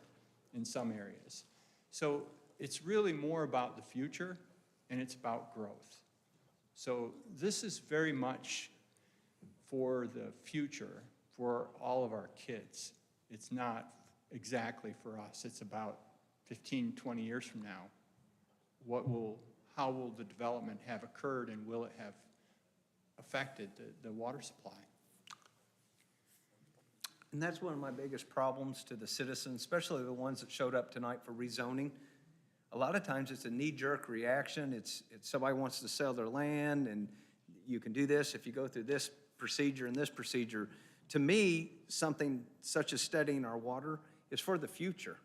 in some areas? So it's really more about the future and it's about growth. So this is very much for the future, for all of our kids. It's not exactly for us. It's about 15, 20 years from now. How will the development have occurred, and will it have affected the water supply? And that's one of my biggest problems to the citizens, especially the ones that showed up tonight for rezoning. A lot of times it's a knee-jerk reaction. It's somebody wants to sell their land, and you can do this if you go through this procedure and this procedure. To me, something such as studying our water is for the future.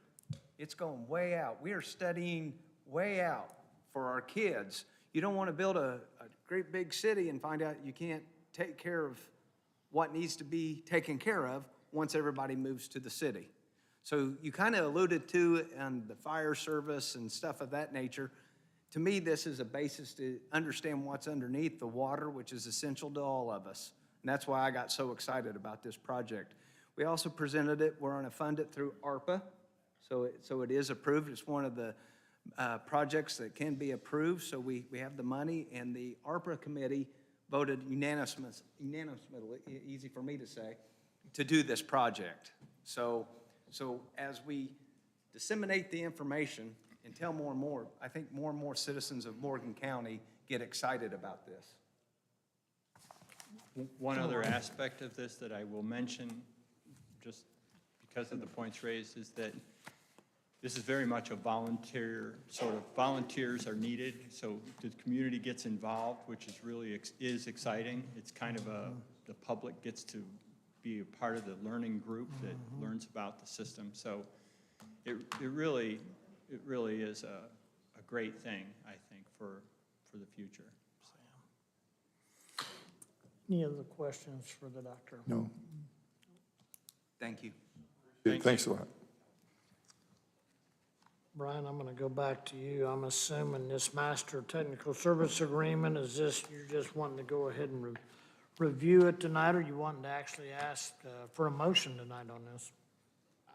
It's going way out. We are studying way out for our kids. You don't want to build a great big city and find out you can't take care of what needs to be taken care of once everybody moves to the city. So you kind of alluded to it on the fire service and stuff of that nature. To me, this is a basis to understand what's underneath the water, which is essential to all of us. And that's why I got so excited about this project. We also presented it, we're going to fund it through ARPA. So it is approved. It's one of the projects that can be approved. So we have the money, and the ARPA committee voted unanimously, easy for me to say, to do this project. So as we disseminate the information and tell more and more, I think more and more citizens of Morgan County get excited about this. One other aspect of this that I will mention, just because of the points raised, is that this is very much a volunteer, sort of volunteers are needed, so the community gets involved, which is really, is exciting. It's kind of the public gets to be a part of the learning group that learns about the system. So it really is a great thing, I think, for the future. Any other questions for the doctor? No, Thank you. thanks a lot. Brian, I'm going to go back to you. I'm assuming this master technical service agreement, is this, you're just wanting to go ahead and review it tonight, or you wanting to actually ask for a motion tonight on this?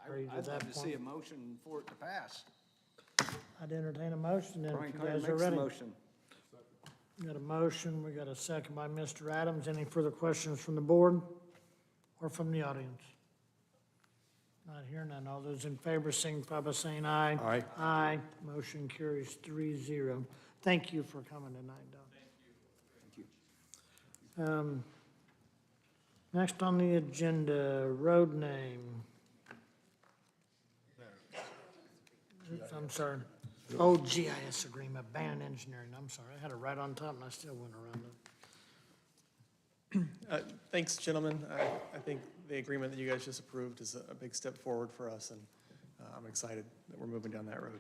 Are you to I'd that love to see point? a motion for it to pass. I'd entertain a motion then, Brian if you Carter guys are makes the ready. motion. We got a motion, we got a second by Mr. Adams. Any further questions from the board or from the audience? Not hearing none. All those in favor signify by saying aye. Aye. Aye. Motion carries 3-0. Thank you for coming tonight, Doc. Thank you. Next on the agenda, road name. Oops, I'm sorry. Oh, GIS agreement, Bannon Engineering. I'm sorry. I had it right on top and I still went around it. Thanks, gentlemen. I think the agreement that you guys just approved is a big step forward for us, and I'm excited that we're moving down that road.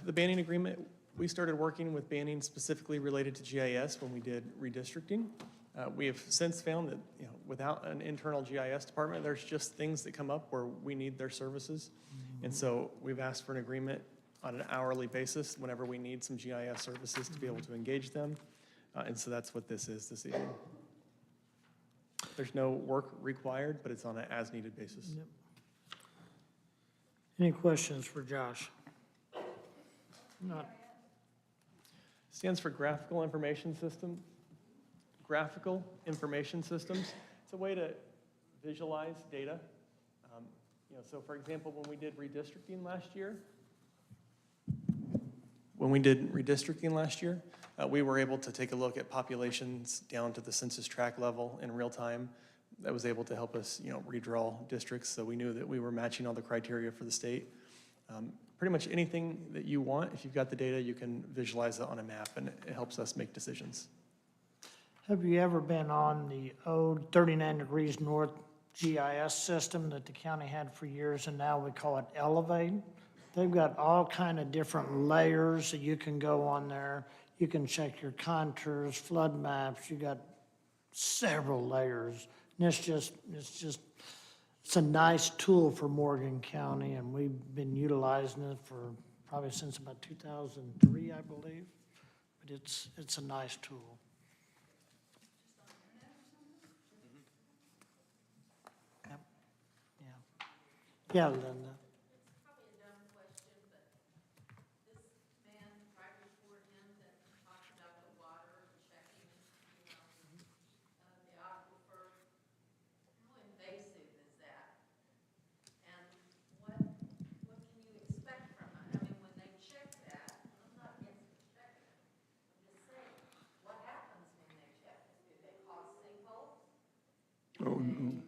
The Banning agreement, we started working with Banning specifically related to GIS when we did redistricting. We have since found that, without an internal GIS department, there's just things that come up where we need their services. And so we've asked for an agreement on an hourly basis whenever we need some GIS services to be able to engage them. And so that's what this is this evening. There's no work required, but it's on an as-needed basis. Yep. Any questions for Josh? Not. Stands for Graphical Information System. Graphical Information Systems. It's a way to visualize data. So for example, when we did redistricting last year, we were able to take a look at populations down to the census tract level in real time. That was able to help us, redraw districts, so we knew that we were matching all the criteria for the state. Pretty much anything that you want, if you've got the data, you can visualize it on a map, and it helps us make decisions. Have you ever been on the old 39 degrees north GIS system that the county had for years, and now we call it Elevate? They've got all kind of different layers that you can go on there. You can check your contours, flood maps. You got several layers. And it's a nice tool for Morgan County, and we've been utilizing it for probably since about 2003, I believe. But it's a nice tool. Yep. Yeah, Linda. Probably a dumb question, but this man right before him that talked about the water and checking, the aquifer, how invasive is that? And what can you expect from it? I mean, when they check that, I'm not against the checking. I'm just saying, what happens when they check it? Do they cause sinkholes? Oh, no.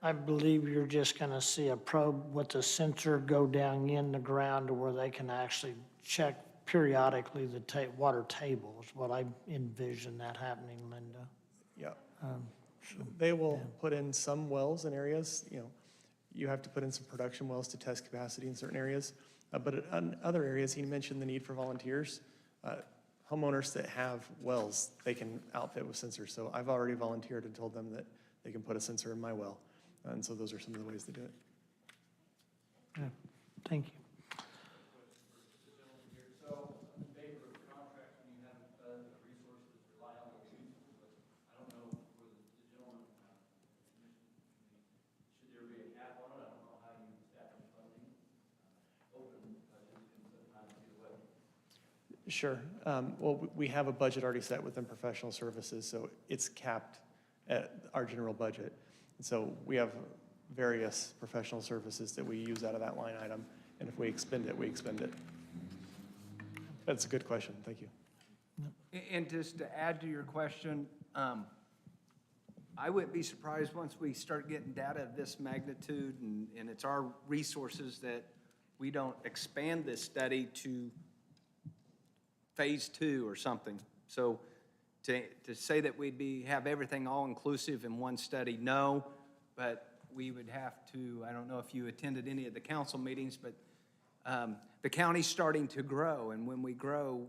I believe you're just gonna see a probe with a sensor go down in the ground to where they can actually check periodically the water table, is what I envision that happening, Linda. Yeah. They will put in some wells in areas, you have to put in some production wells to test capacity in certain areas. But in other areas, he mentioned the need for volunteers. Homeowners that have wells, they can outfit with sensors. So I've already volunteered and told them that they can put a sensor in my well. And so those are some of the ways to do it. Yeah, thank you. Sure. Well, we have a budget already set within professional services, so it's capped at our general budget. And so we have various professional services that we use out of that line item, and if we expend it, we expend it. That's a good question. Thank you. And just to add to your question, I wouldn't be surprised once we start getting data of this magnitude, and it's our resources, that we don't expand this study to phase 2 or something. So to say that we'd have everything all-inclusive in one study, no, but we would have to, I don't know if you attended any of the council meetings, but the county's starting to grow, and when we grow,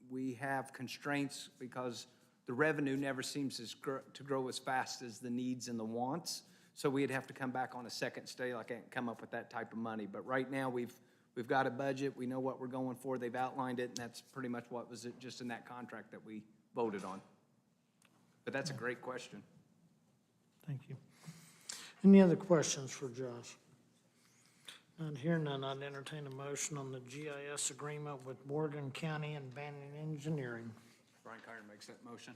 we have constraints because the revenue never seems to grow as fast as the needs and the wants. So we'd have to come back on a second study. I can't come up with that type of money. But right now, we've got a budget. We know what we're going for. They've outlined it, and that's pretty much what was just in that contract that we voted on. But that's a great question. Thank you. Any other questions for Josh? Not hearing none, I'd entertain a motion on the GIS agreement with Morgan County and Banning Engineering. Brian Kyer makes that motion.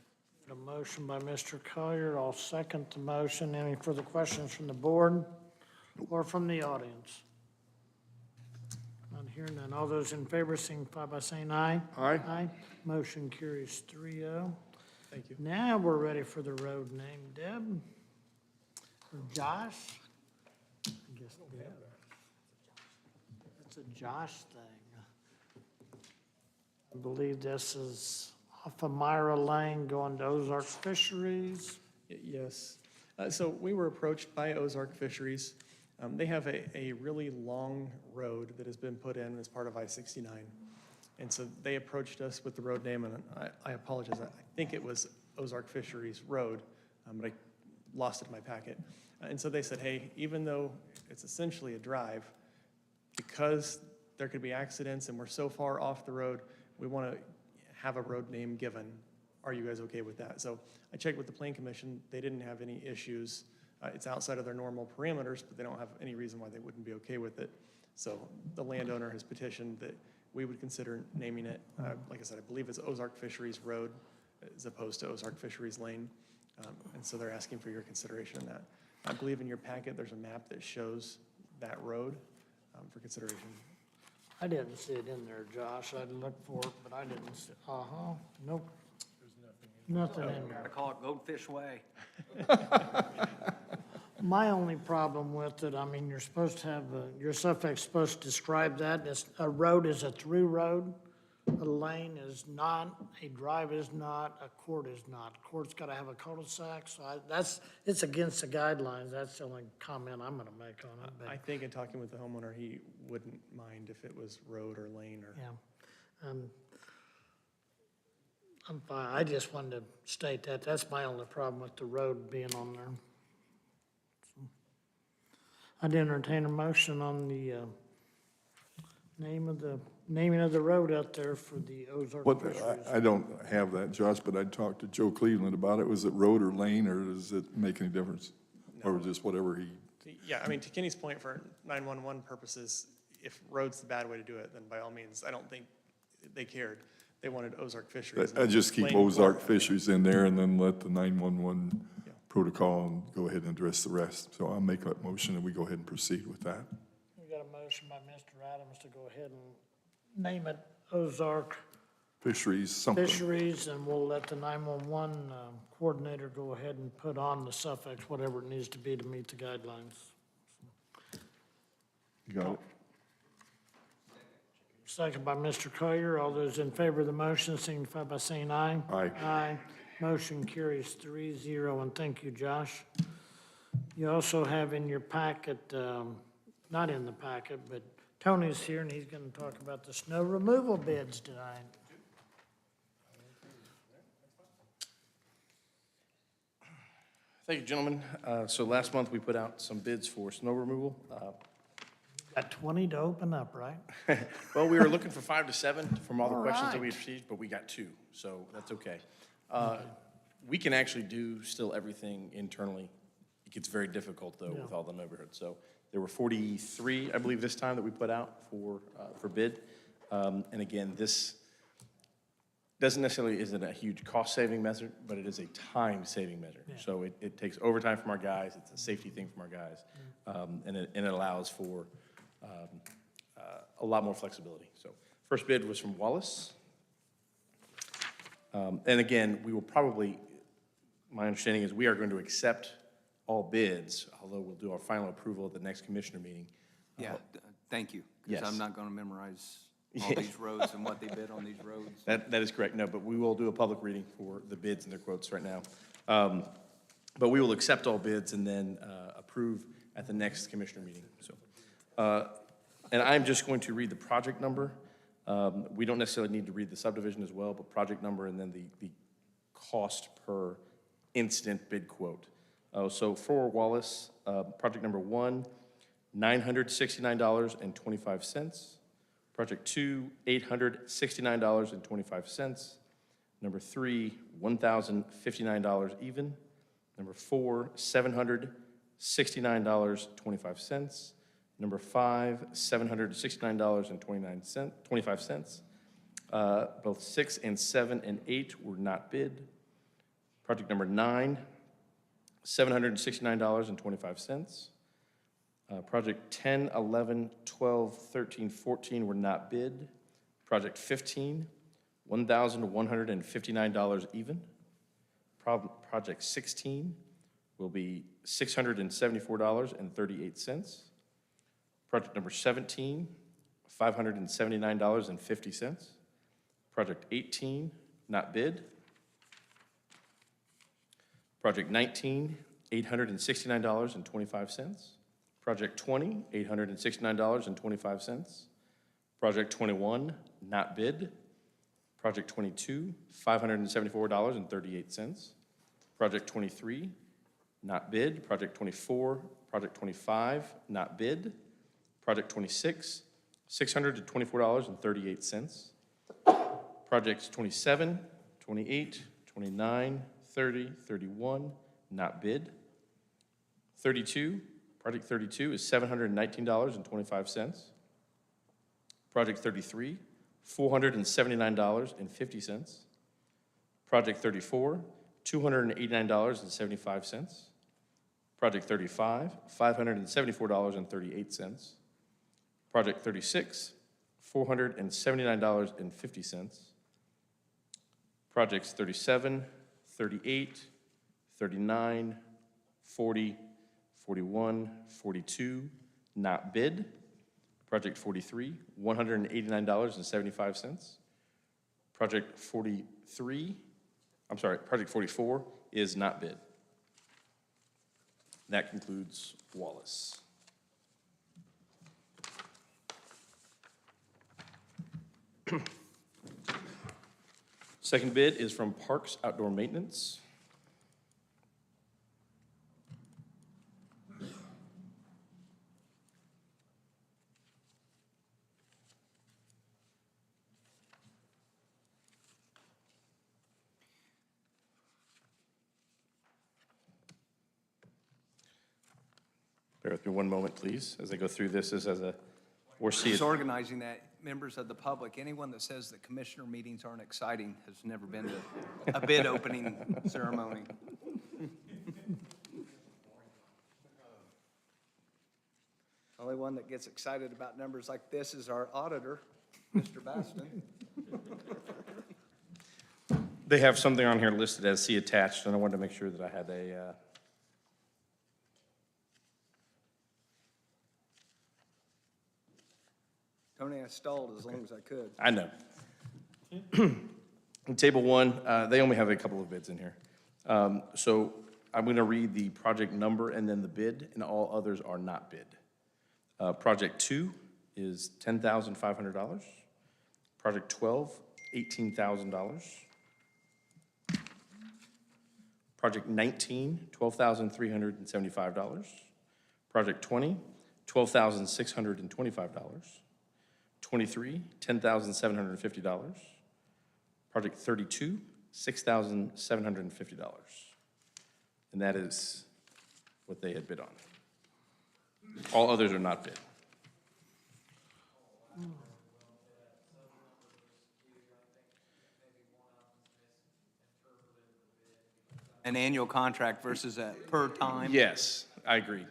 A motion by Mr. Collier, I'll second the motion. Any further questions from the board or from the audience? Not hearing none. All those in favor signify by saying aye. Aye. Aye. Motion carries 3-0. Thank you. Now we're ready for the road name. Deb? Or Josh? I guess Deb. It's a Josh thing. I believe this is off of Myra Lane going to Ozark Fisheries. Yes. So we were approached by Ozark Fisheries. They have a really long road that has been put in as part of I-69. And so they approached us with the road name, and I apologize, I think it was Ozark Fisheries Road, but I lost it in my packet. And so they said, hey, even though it's essentially a drive, because there could be accidents and we're so far off the road, we want to have a road name given. Are you guys okay with that? So I checked with the Plan Commission. They didn't have any issues. It's outside of their normal parameters, but they don't have any reason why they wouldn't be okay with it. So the landowner has petitioned that we would consider naming it. Like I said, I believe it's Ozark Fisheries Road as opposed to Ozark Fisheries Lane. And so they're asking for your consideration in that. I believe in your packet, there's a map that shows that road for consideration. I didn't see it in there, Josh. I'd look for it, but I didn't see, nope. Nothing in there. I call it Goldfish Way. My only problem with it, I mean, you're supposed to have, your suffix supposed to describe that. A road is a through road, a lane is not, a drive is not, a court is not. A court's got to have a cul-de-sac, so it's against the guidelines. That's the only comment I'm going to make on it. But, I think in talking with the homeowner, he wouldn't mind if it was road or lane or. yeah. I'm fine. I just wanted to state that. That's my only problem with the road being on there. I'd entertain a motion on the naming of the road out there for the Ozark What, Fisheries. I don't have that, Josh, but I talked to Joe Cleveland about it. Was it road or lane, or does it make any difference? Or just whatever he, Yeah, I mean, to Kenny's point, for 911 purposes, if road's the bad way to do it, then by all means, I don't think they cared. They wanted Ozark Fisheries. I just keep Lane Ozark Court. Fisheries in there and then let the 911 protocol and go ahead and address the rest. So I'll make that motion and we go ahead and proceed with that. We got a motion by Mr. Adams to go ahead and name it Ozark Fisheries, something. Fisheries, and we'll let the 911 coordinator go ahead and put on the suffix, whatever it needs to be to meet the guidelines. You got it? Second by Mr. Collier. All those in favor of the motion signify by saying aye. Aye. Aye. Motion carries 3-0, and thank you, Josh. You also have in your packet, not in the packet, but Tony's here, and he's going to talk about the snow removal bids tonight. Thank you, gentlemen. So last month, we put out some bids for snow removal. Got 20 to open up, right? Well, we were looking for 5 to 7 from all the All questions that we right. received, but we got 2, so that's okay. We can actually do still everything internally. It gets very difficult, though, with all the neighborhoods. So there were 43, I believe, this time that we put out for bid. And again, this doesn't necessarily, isn't a huge cost-saving measure, but it is a time-saving measure. So it takes overtime from our guys, it's a safety thing from our guys, and it allows for a lot more flexibility. So first bid was from Wallace. And again, we will probably, my understanding is we are going to accept all bids, although we'll do our final approval at the next commissioner meeting. Yeah, thank you. Yes. Because I'm not going to memorize all these roads and what they bid on these roads. That is correct, no, but we will do a public reading for the bids and their quotes right now. But we will accept all bids and then approve at the next commissioner meeting, so. And I'm just going to read the project number. We don't necessarily need to read the subdivision as well, but project number and then the cost per instant bid quote. So for Wallace, project number 1, $969.25. Project 2, $869.25. Number 3, $1,059 even. Number 4, $769.25. Number 5, $769.25. Both 6 and 7 and 8 were not bid. Project number 9, $769.25. Project 10, 11, 12, 13, 14 were not bid. Project 15, $1,159 even. Project 16 will be $674.38. Project number 17, $579.50. Project 18, not bid. Project 19, $869.25. Project 20, $869.25. Project 21, not bid. Project 22, $574.38. Project 23, not bid. Project 24, Project 25, not bid. Project 26, $624.38. Projects 27, 28, 29, 30, 31, not bid. 32, Project 32 is $719.25. Project 33, $479.50. Project 34, $289.75. Project 35, $574.38. Project 36, $479.50. Projects 37, 38, 39, 40, 41, 42, not bid. Project 43, $189.75. Project 44 is not bid. That concludes Wallace. Second bid is from Parks Outdoor Maintenance. Bear with me one moment, please, as I go through this as a, or see Just it. organizing that, members of the public, anyone that says that commissioner meetings aren't exciting has never been to a bid opening ceremony. Only one that gets excited about numbers like this is our auditor, Mr. Baston. They have something on here listed as see attached, and I wanted to make sure that I had a, Tony, I stalled as long as I could. I know. In Table 1, they only have a couple of bids in here. So I'm going to read the project number and then the bid, and all others are not bid. Project 2 is $10,500. Project 12, $18,000. Project 19, $12,375. Project 20, $12,625. 23, $10,750. Project 32, $6,750. And that is what they had bid on. All others are not bid. An annual contract versus a per time? Yes, I agree.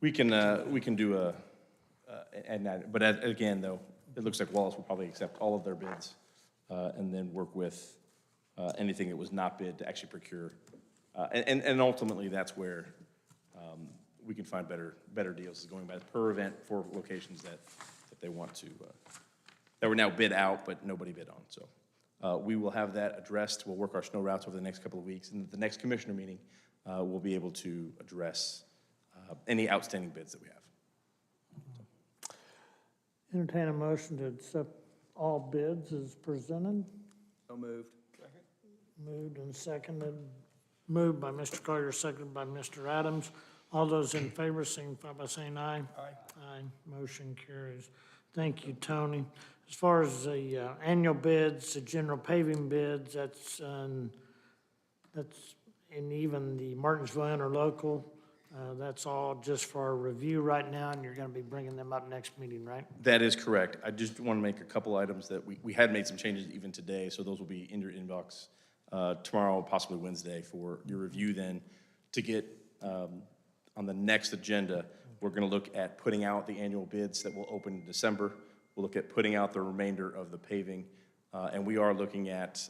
We can do but again, though, it looks like Wallace will probably accept all of their bids, and then work with, anything that was not bid to actually procure. And ultimately, that's where, we can find better deals, is going by per event for locations that they want to, that were now bid out, but nobody bid on, so. We will have that addressed. We'll work our snow routes over the next couple of weeks, and at the next commissioner meeting, we'll be able to address any outstanding bids that we have. Entertain a motion to accept all bids as presented. So moved. Moved and seconded. Moved by Mr. Collier, seconded by Mr. Adams. All those in favor signify by saying aye. Aye. Aye. Motion carries. Thank you, Tony. As far as the annual bids, the general paving bids, that's in even the Martinsville interlocal. That's all just for our review right now, and you're going to be bringing them up next meeting, right? That is correct. I just want to make a couple items that we had made some changes even today, so those will be in your inbox tomorrow, possibly Wednesday, for your review then. To get on the next agenda, we're going to look at putting out the annual bids that will open in December. We'll look at putting out the remainder of the paving, and we are looking at,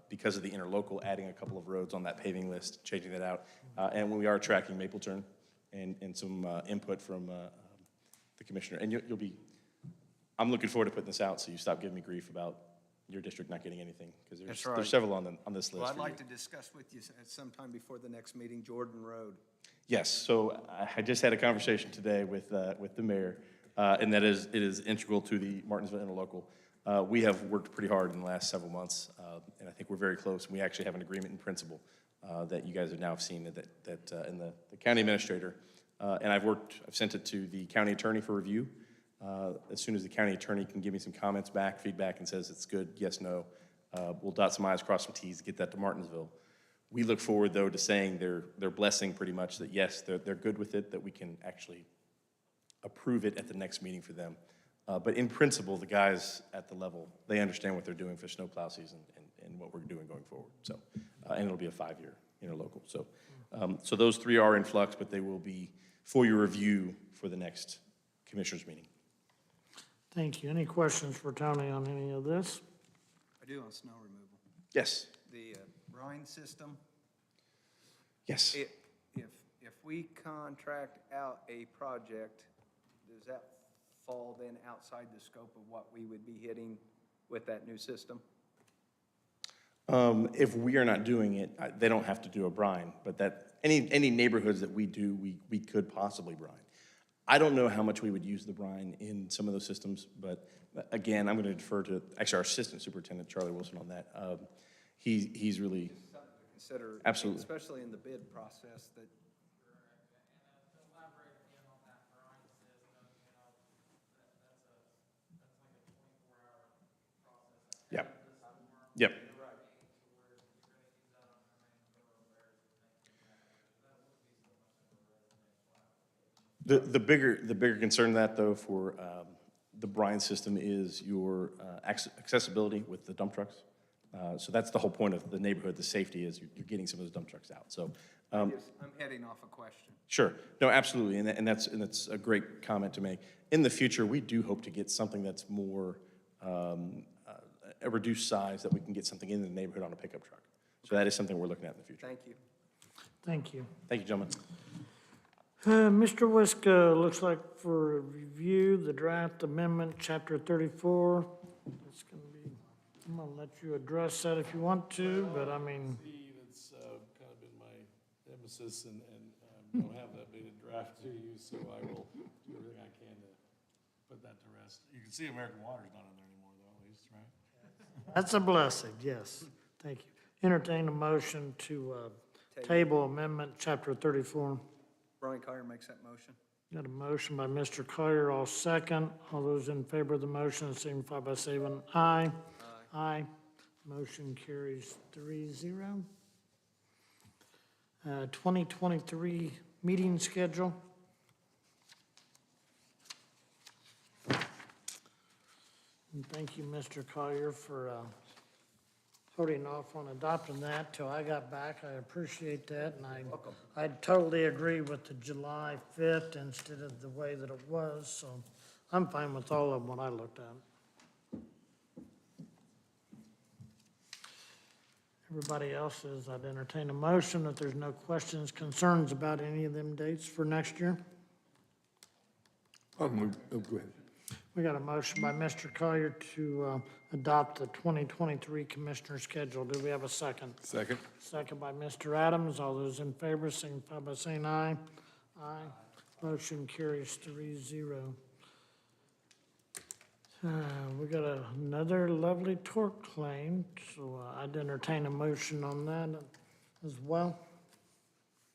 because of the interlocal, adding a couple of roads on that paving list, changing that out. And we are tracking Maple Turn and some input from the commissioner. And you'll be, I'm looking forward to putting this out, so you stop giving me grief about your district not getting anything, because That's right. there's several on this list. Well, I'd for you. like to discuss with you at some time before the next meeting, Jordan Road. Yes, so I just had a conversation today with the mayor, and it is integral to the Martinsville interlocal. We have worked pretty hard in the last several months, and I think we're very close. We actually have an agreement in principle that you guys have now seen that in the county administrator, and I've sent it to the county attorney for review. As soon as the county attorney can give me some comments back, feedback, and says it's good, yes, no, we'll dot some i's, cross some t's, get that to Martinsville. We look forward, though, to saying they're blessing pretty much that, yes, they're good with it, that we can actually approve it at the next meeting for them. But in principle, the guys at the level, they understand what they're doing for snowplow season and what we're doing going forward. So, and it'll be a 5-year interlocal. So, so those three are in flux, but they will be for your review for the next commissioners meeting. Thank you. Any questions for Tony on any of this? I do on snow removal. Yes. The brine system, Yes. if we contract out a project, does that fall then outside the scope of what we would be hitting with that new system? If we are not doing it, they don't have to do a brine, but that any neighborhoods that we do, we could possibly brine. I don't know how much we would use the brine in some of those systems, but again, I'm going to defer to actually our assistant superintendent, Charlie Wilson, on that. He's really, Something to consider. Absolutely. Especially in the bid process that. Yep. Yep. The bigger concern that, though, for the brine system is your accessibility with the dump trucks. So that's the whole point of the neighborhood, the safety is you're getting some of those dump trucks out. So, I'm heading off a question. sure, no, absolutely, and that's a great comment to make. In the future, we do hope to get something that's more a reduced size, that we can get something in the neighborhood on a pickup truck. So that is something we're looking at in the future. Thank you. Thank you. Thank you, gentlemen. Mr. Wiska, looks like for review, the draft amendment, chapter 34. It's going to be, I'm going to let you address that if you want to, but I mean, Steve, it's kind of been my nemesis, and I don't have that beta draft to you, so I will do everything I can to put that to rest. You can see American Water's not in there anymore, though, at least, right? that's a blessing, yes. Thank you. Entertain a motion to table amendment, chapter 34. Brian Collier makes that motion. Got a motion by Mr. Collier, all second. All those in favor of the motion signify by saying aye. Aye. Motion carries 3-0. 2023 meeting schedule. And thank you, Mr. Collier, for holding off on adopting that till I got back. I appreciate that, and I totally agree with the July 5th instead of the way that it was, so I'm fine with all of them when I looked at them. Everybody else is, I'd entertain a motion if there's no questions, concerns about any of them dates for next year. I'll move, oh, go ahead. We got a motion by Mr. Collier to adopt the 2023 Commissioner schedule. Do we have a second? Second. Second by Mr. Adams. All those in favor signify by saying aye. Aye. Motion carries 3-0. We got another lovely tort claim, so I'd entertain a motion on that as well.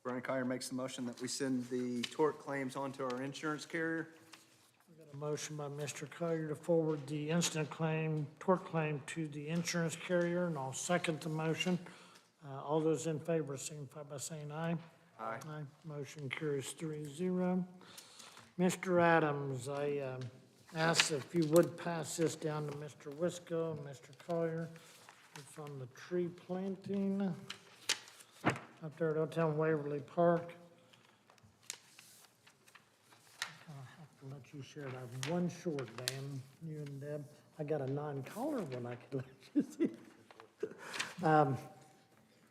Brian Collier makes the motion that we send the tort claims on to our insurance carrier. A motion by Mr. Collier to forward the incident claim, tort claim to the insurance carrier, and I'll second the motion. All those in favor signify by saying aye. Aye. Motion carries 3-0. Mr. Adams, I ask if you would pass this down to Mr. Wisco and Mr. Collier. It's on the tree planting up there at Old Waverly Park. Let you share it. I have one short, Dan, you and Deb. I got a non-caller one I could let you see.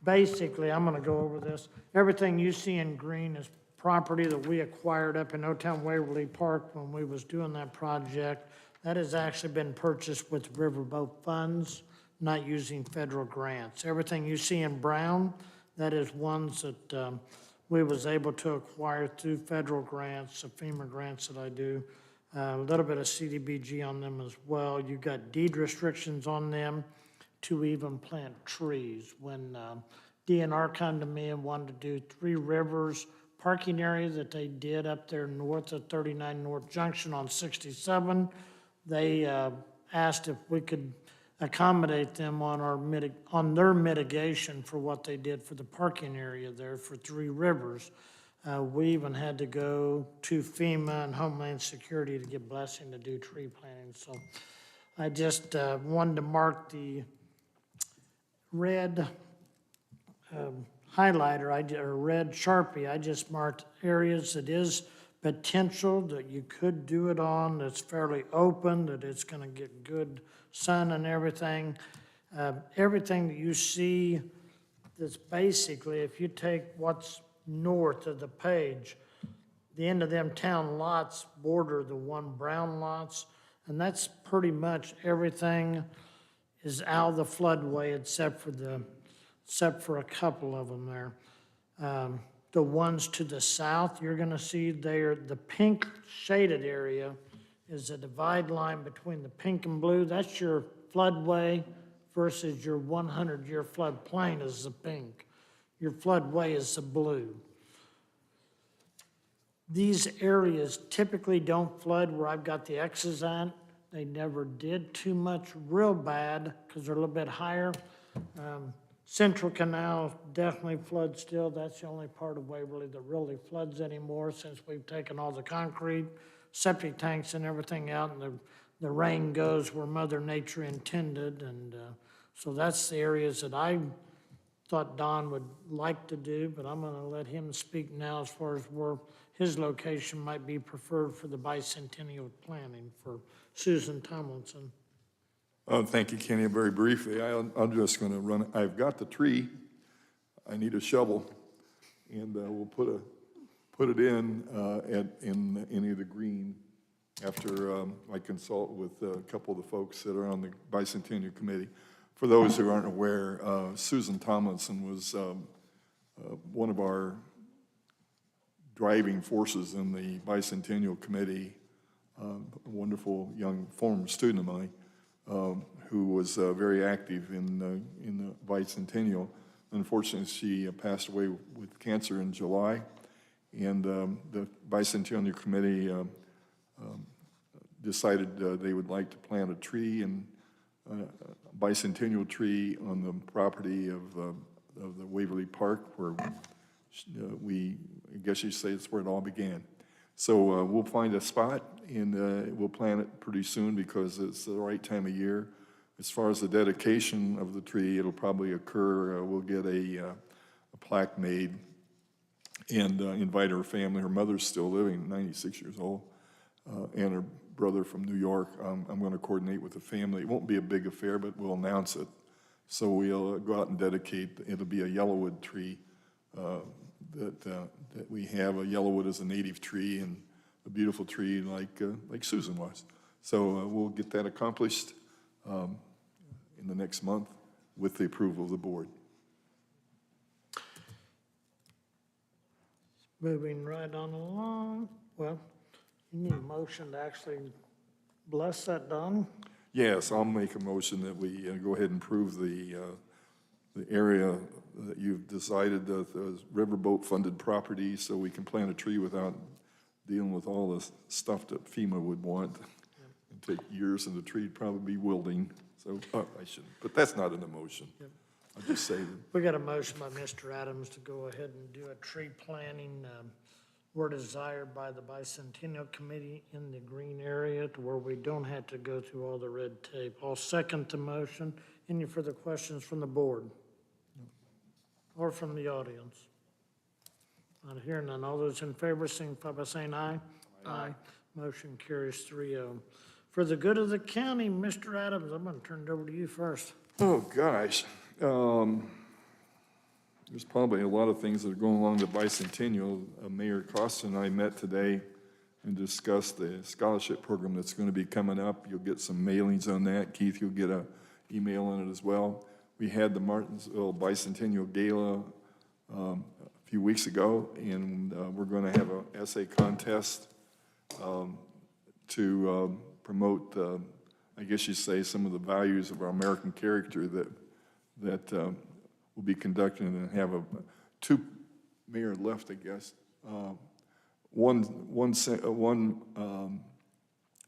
Basically, I'm gonna go over this. Everything you see in green is property that we acquired up in O-Town Waverly Park when we was doing that project. That has actually been purchased with riverboat funds, not using federal grants. Everything you see in brown, that is ones that we was able to acquire through federal grants, the FEMA grants that I do, a little bit of CDBG on them as well. You got deed restrictions on them to even plant trees. When DNR come to me and wanted to do Three Rivers parking area that they did up there north of 39 North Junction on 67, they asked if we could accommodate them on their mitigation for what they did for the parking area there for Three Rivers. We even had to go to FEMA and Homeland Security to get blessing to do tree planting. So I just wanted to mark the red highlighter, or red Sharpie. I just marked areas that is potential that you could do it on, that's fairly open, that it's gonna get good sun and everything. Everything that you see that's basically, if you take what's north of the page, the end of them town lots border the one brown lots, and that's pretty much everything is out of the floodway except for a couple of them there. The ones to the south, you're gonna see there, the pink shaded area is a divide line between the pink and blue. That's your floodway versus your 100-year floodplain is the pink. Your floodway is the blue. These areas typically don't flood where I've got the X's on. They never did too much real bad because they're a little bit higher. Central Canal definitely floods still. That's the only part of Waverly that really floods anymore since we've taken all the concrete, septic tanks and everything out, and the rain goes where Mother Nature intended. And so that's the areas that I thought Don would like to do, but I'm gonna let him speak now as far as where his location might be preferred for the bicentennial planning for Susan Tomlinson. Thank you, Kenny. Very briefly, I'm just going to run, I've got the tree. I need a shovel, and we'll put it in in any of the green after I consult with a couple of the folks that are on the Bicentennial Committee. For those who aren't aware, Susan Tomlinson was one of our driving forces in the Bicentennial Committee, a wonderful young former student of mine. Who was very active in the Bicentennial. Unfortunately, she passed away with cancer in July, and the Bicentennial Committee decided they would like to plant a tree, and a bicentennial tree on the property of the Waverly Park, where I guess you say it's where it all began. So we'll find a spot, and we'll plant it pretty soon because it's the right time of year. As far as the dedication of the tree, it'll probably occur, we'll get a plaque made and invite her family. Her mother's still living, 96 years old, and her brother from New York. I'm going to coordinate with the family. It won't be a big affair, but we'll announce it. So we'll go out and dedicate, it'll be a yellowwood tree that we have. A yellowwood is a native tree and a beautiful tree like Susan was. So we'll get that accomplished in the next month with the approval of the board. Moving right on along, well, you need a motion to actually bless that, Don? Yes, I'll make a motion that we go ahead and approve the area that you've decided, the riverboat-funded property, so we can plant a tree without dealing with all the stuff that FEMA would want. It'd take years, and the tree'd probably be wilting, so, I shouldn't, but that's not an emotion. I'll just say that. We got a motion by Mr. Adams to go ahead and do a tree planting where desired by the Bicentennial Committee in the green area to where we don't have to go through all the red tape. I'll second the motion. Any further questions from the board? Or from the audience? Not hearing none. All those in favor, signify by saying aye. Aye. Motion carries 3-0. For the good of the county, Mr. Adams, I'm going to turn it over to you first. Oh, gosh. There's probably a lot of things that are going along the bicentennial. Mayor Costa and I met today and discussed the scholarship program that's going to be coming up. You'll get some mailings on that. Keith, you'll get an email on it as well. We had the Martinsville Bicentennial Gala a few weeks ago, and we're going to have an essay contest to promote, I guess you'd say, some of the values of our American character that will be conducted, and have two mayor left, I guess. One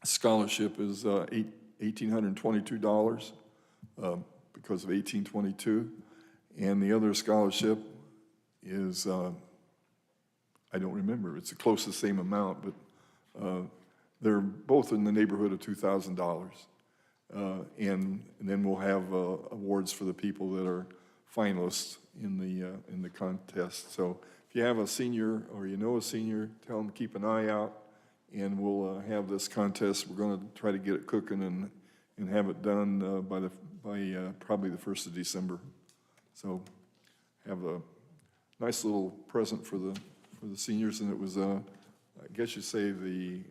scholarship is $1,822 because of 1822, and the other scholarship is I don't remember. It's close to the same amount, but they're both in the neighborhood of $2,000. And then we'll have awards for the people that are finalists in the contest. So if you have a senior or you know a senior, tell them to keep an eye out, and we'll have this contest. We're going to try to get it cooking and have it done by probably the 1st of December. So have a nice little present for the seniors, and it was I guess you say the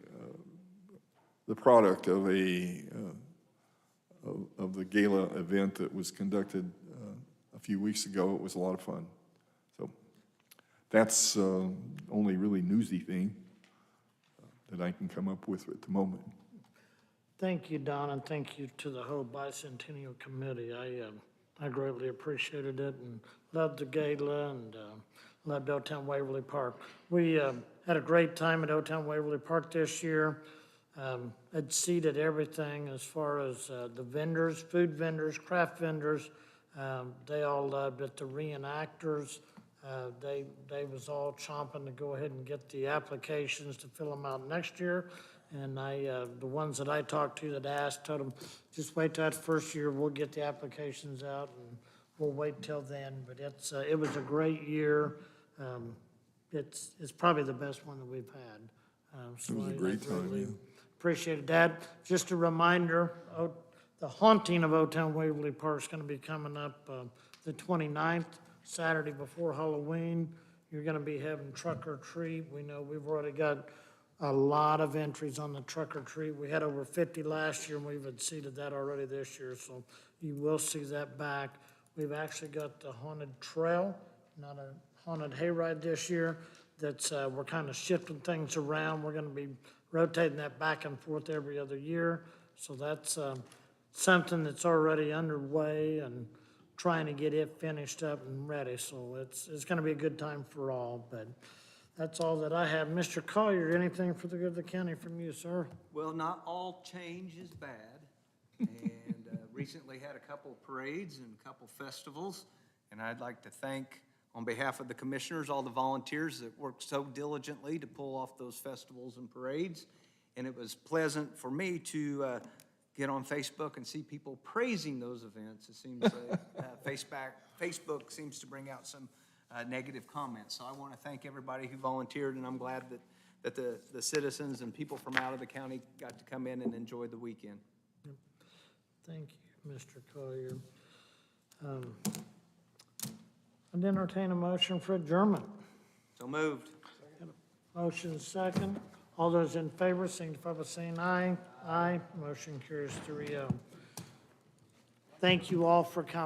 product of of the gala event that was conducted a few weeks ago. It was a lot of fun. So that's only really newsy thing that I can come up with at the moment. Thank you, Don, and thank you to the whole Bicentennial Committee. I greatly appreciated it and loved the gala and loved Old Town Waverly Park. We had a great time at Old Town Waverly Park this year. Had seated everything as far as the vendors, food vendors, craft vendors. They all loved it. The reenactors, they was all chomping to go ahead and get the applications to fill them out next year. And the ones that I talked to that asked, told them, just wait till that first year, we'll get the applications out, and we'll wait till then. But it was a great year. It's probably the best one that we've had. So It was a great time, really yeah. appreciated that. Just a reminder, the haunting of Old Town Waverly Park is going to be coming up the 29th, Saturday before Halloween. You're going to be having truck or treat. We know we've already got a lot of entries on the truck or treat. We had over 50 last year, and we've exceeded that already this year, so you will see that back. We've actually got the haunted trail, not a haunted hayride this year. That's we're kind of shifting things around. We're going to be rotating that back and forth every other year. So that's something that's already underway and trying to get it finished up and ready. So it's going to be a good time for all, but that's all that I have. Mr. Collier, anything for the good of the county from you, sir? Well, not all change is bad. And recently had a couple of parades and a couple festivals. And I'd like to thank, on behalf of the commissioners, all the volunteers that worked so diligently to pull off those festivals and parades. And it was pleasant for me to get on Facebook and see people praising those events. It seems Facebook seems to bring out some negative comments. So I want to thank everybody who volunteered, and I'm glad that the citizens and people from out of the county got to come in and enjoy the weekend. Thank you, Mr. Collier. I'd entertain a motion for adjournment. So moved. Motion second. All those in favor signify by saying aye. Aye. Motion carries 3-0. Thank you all for coming.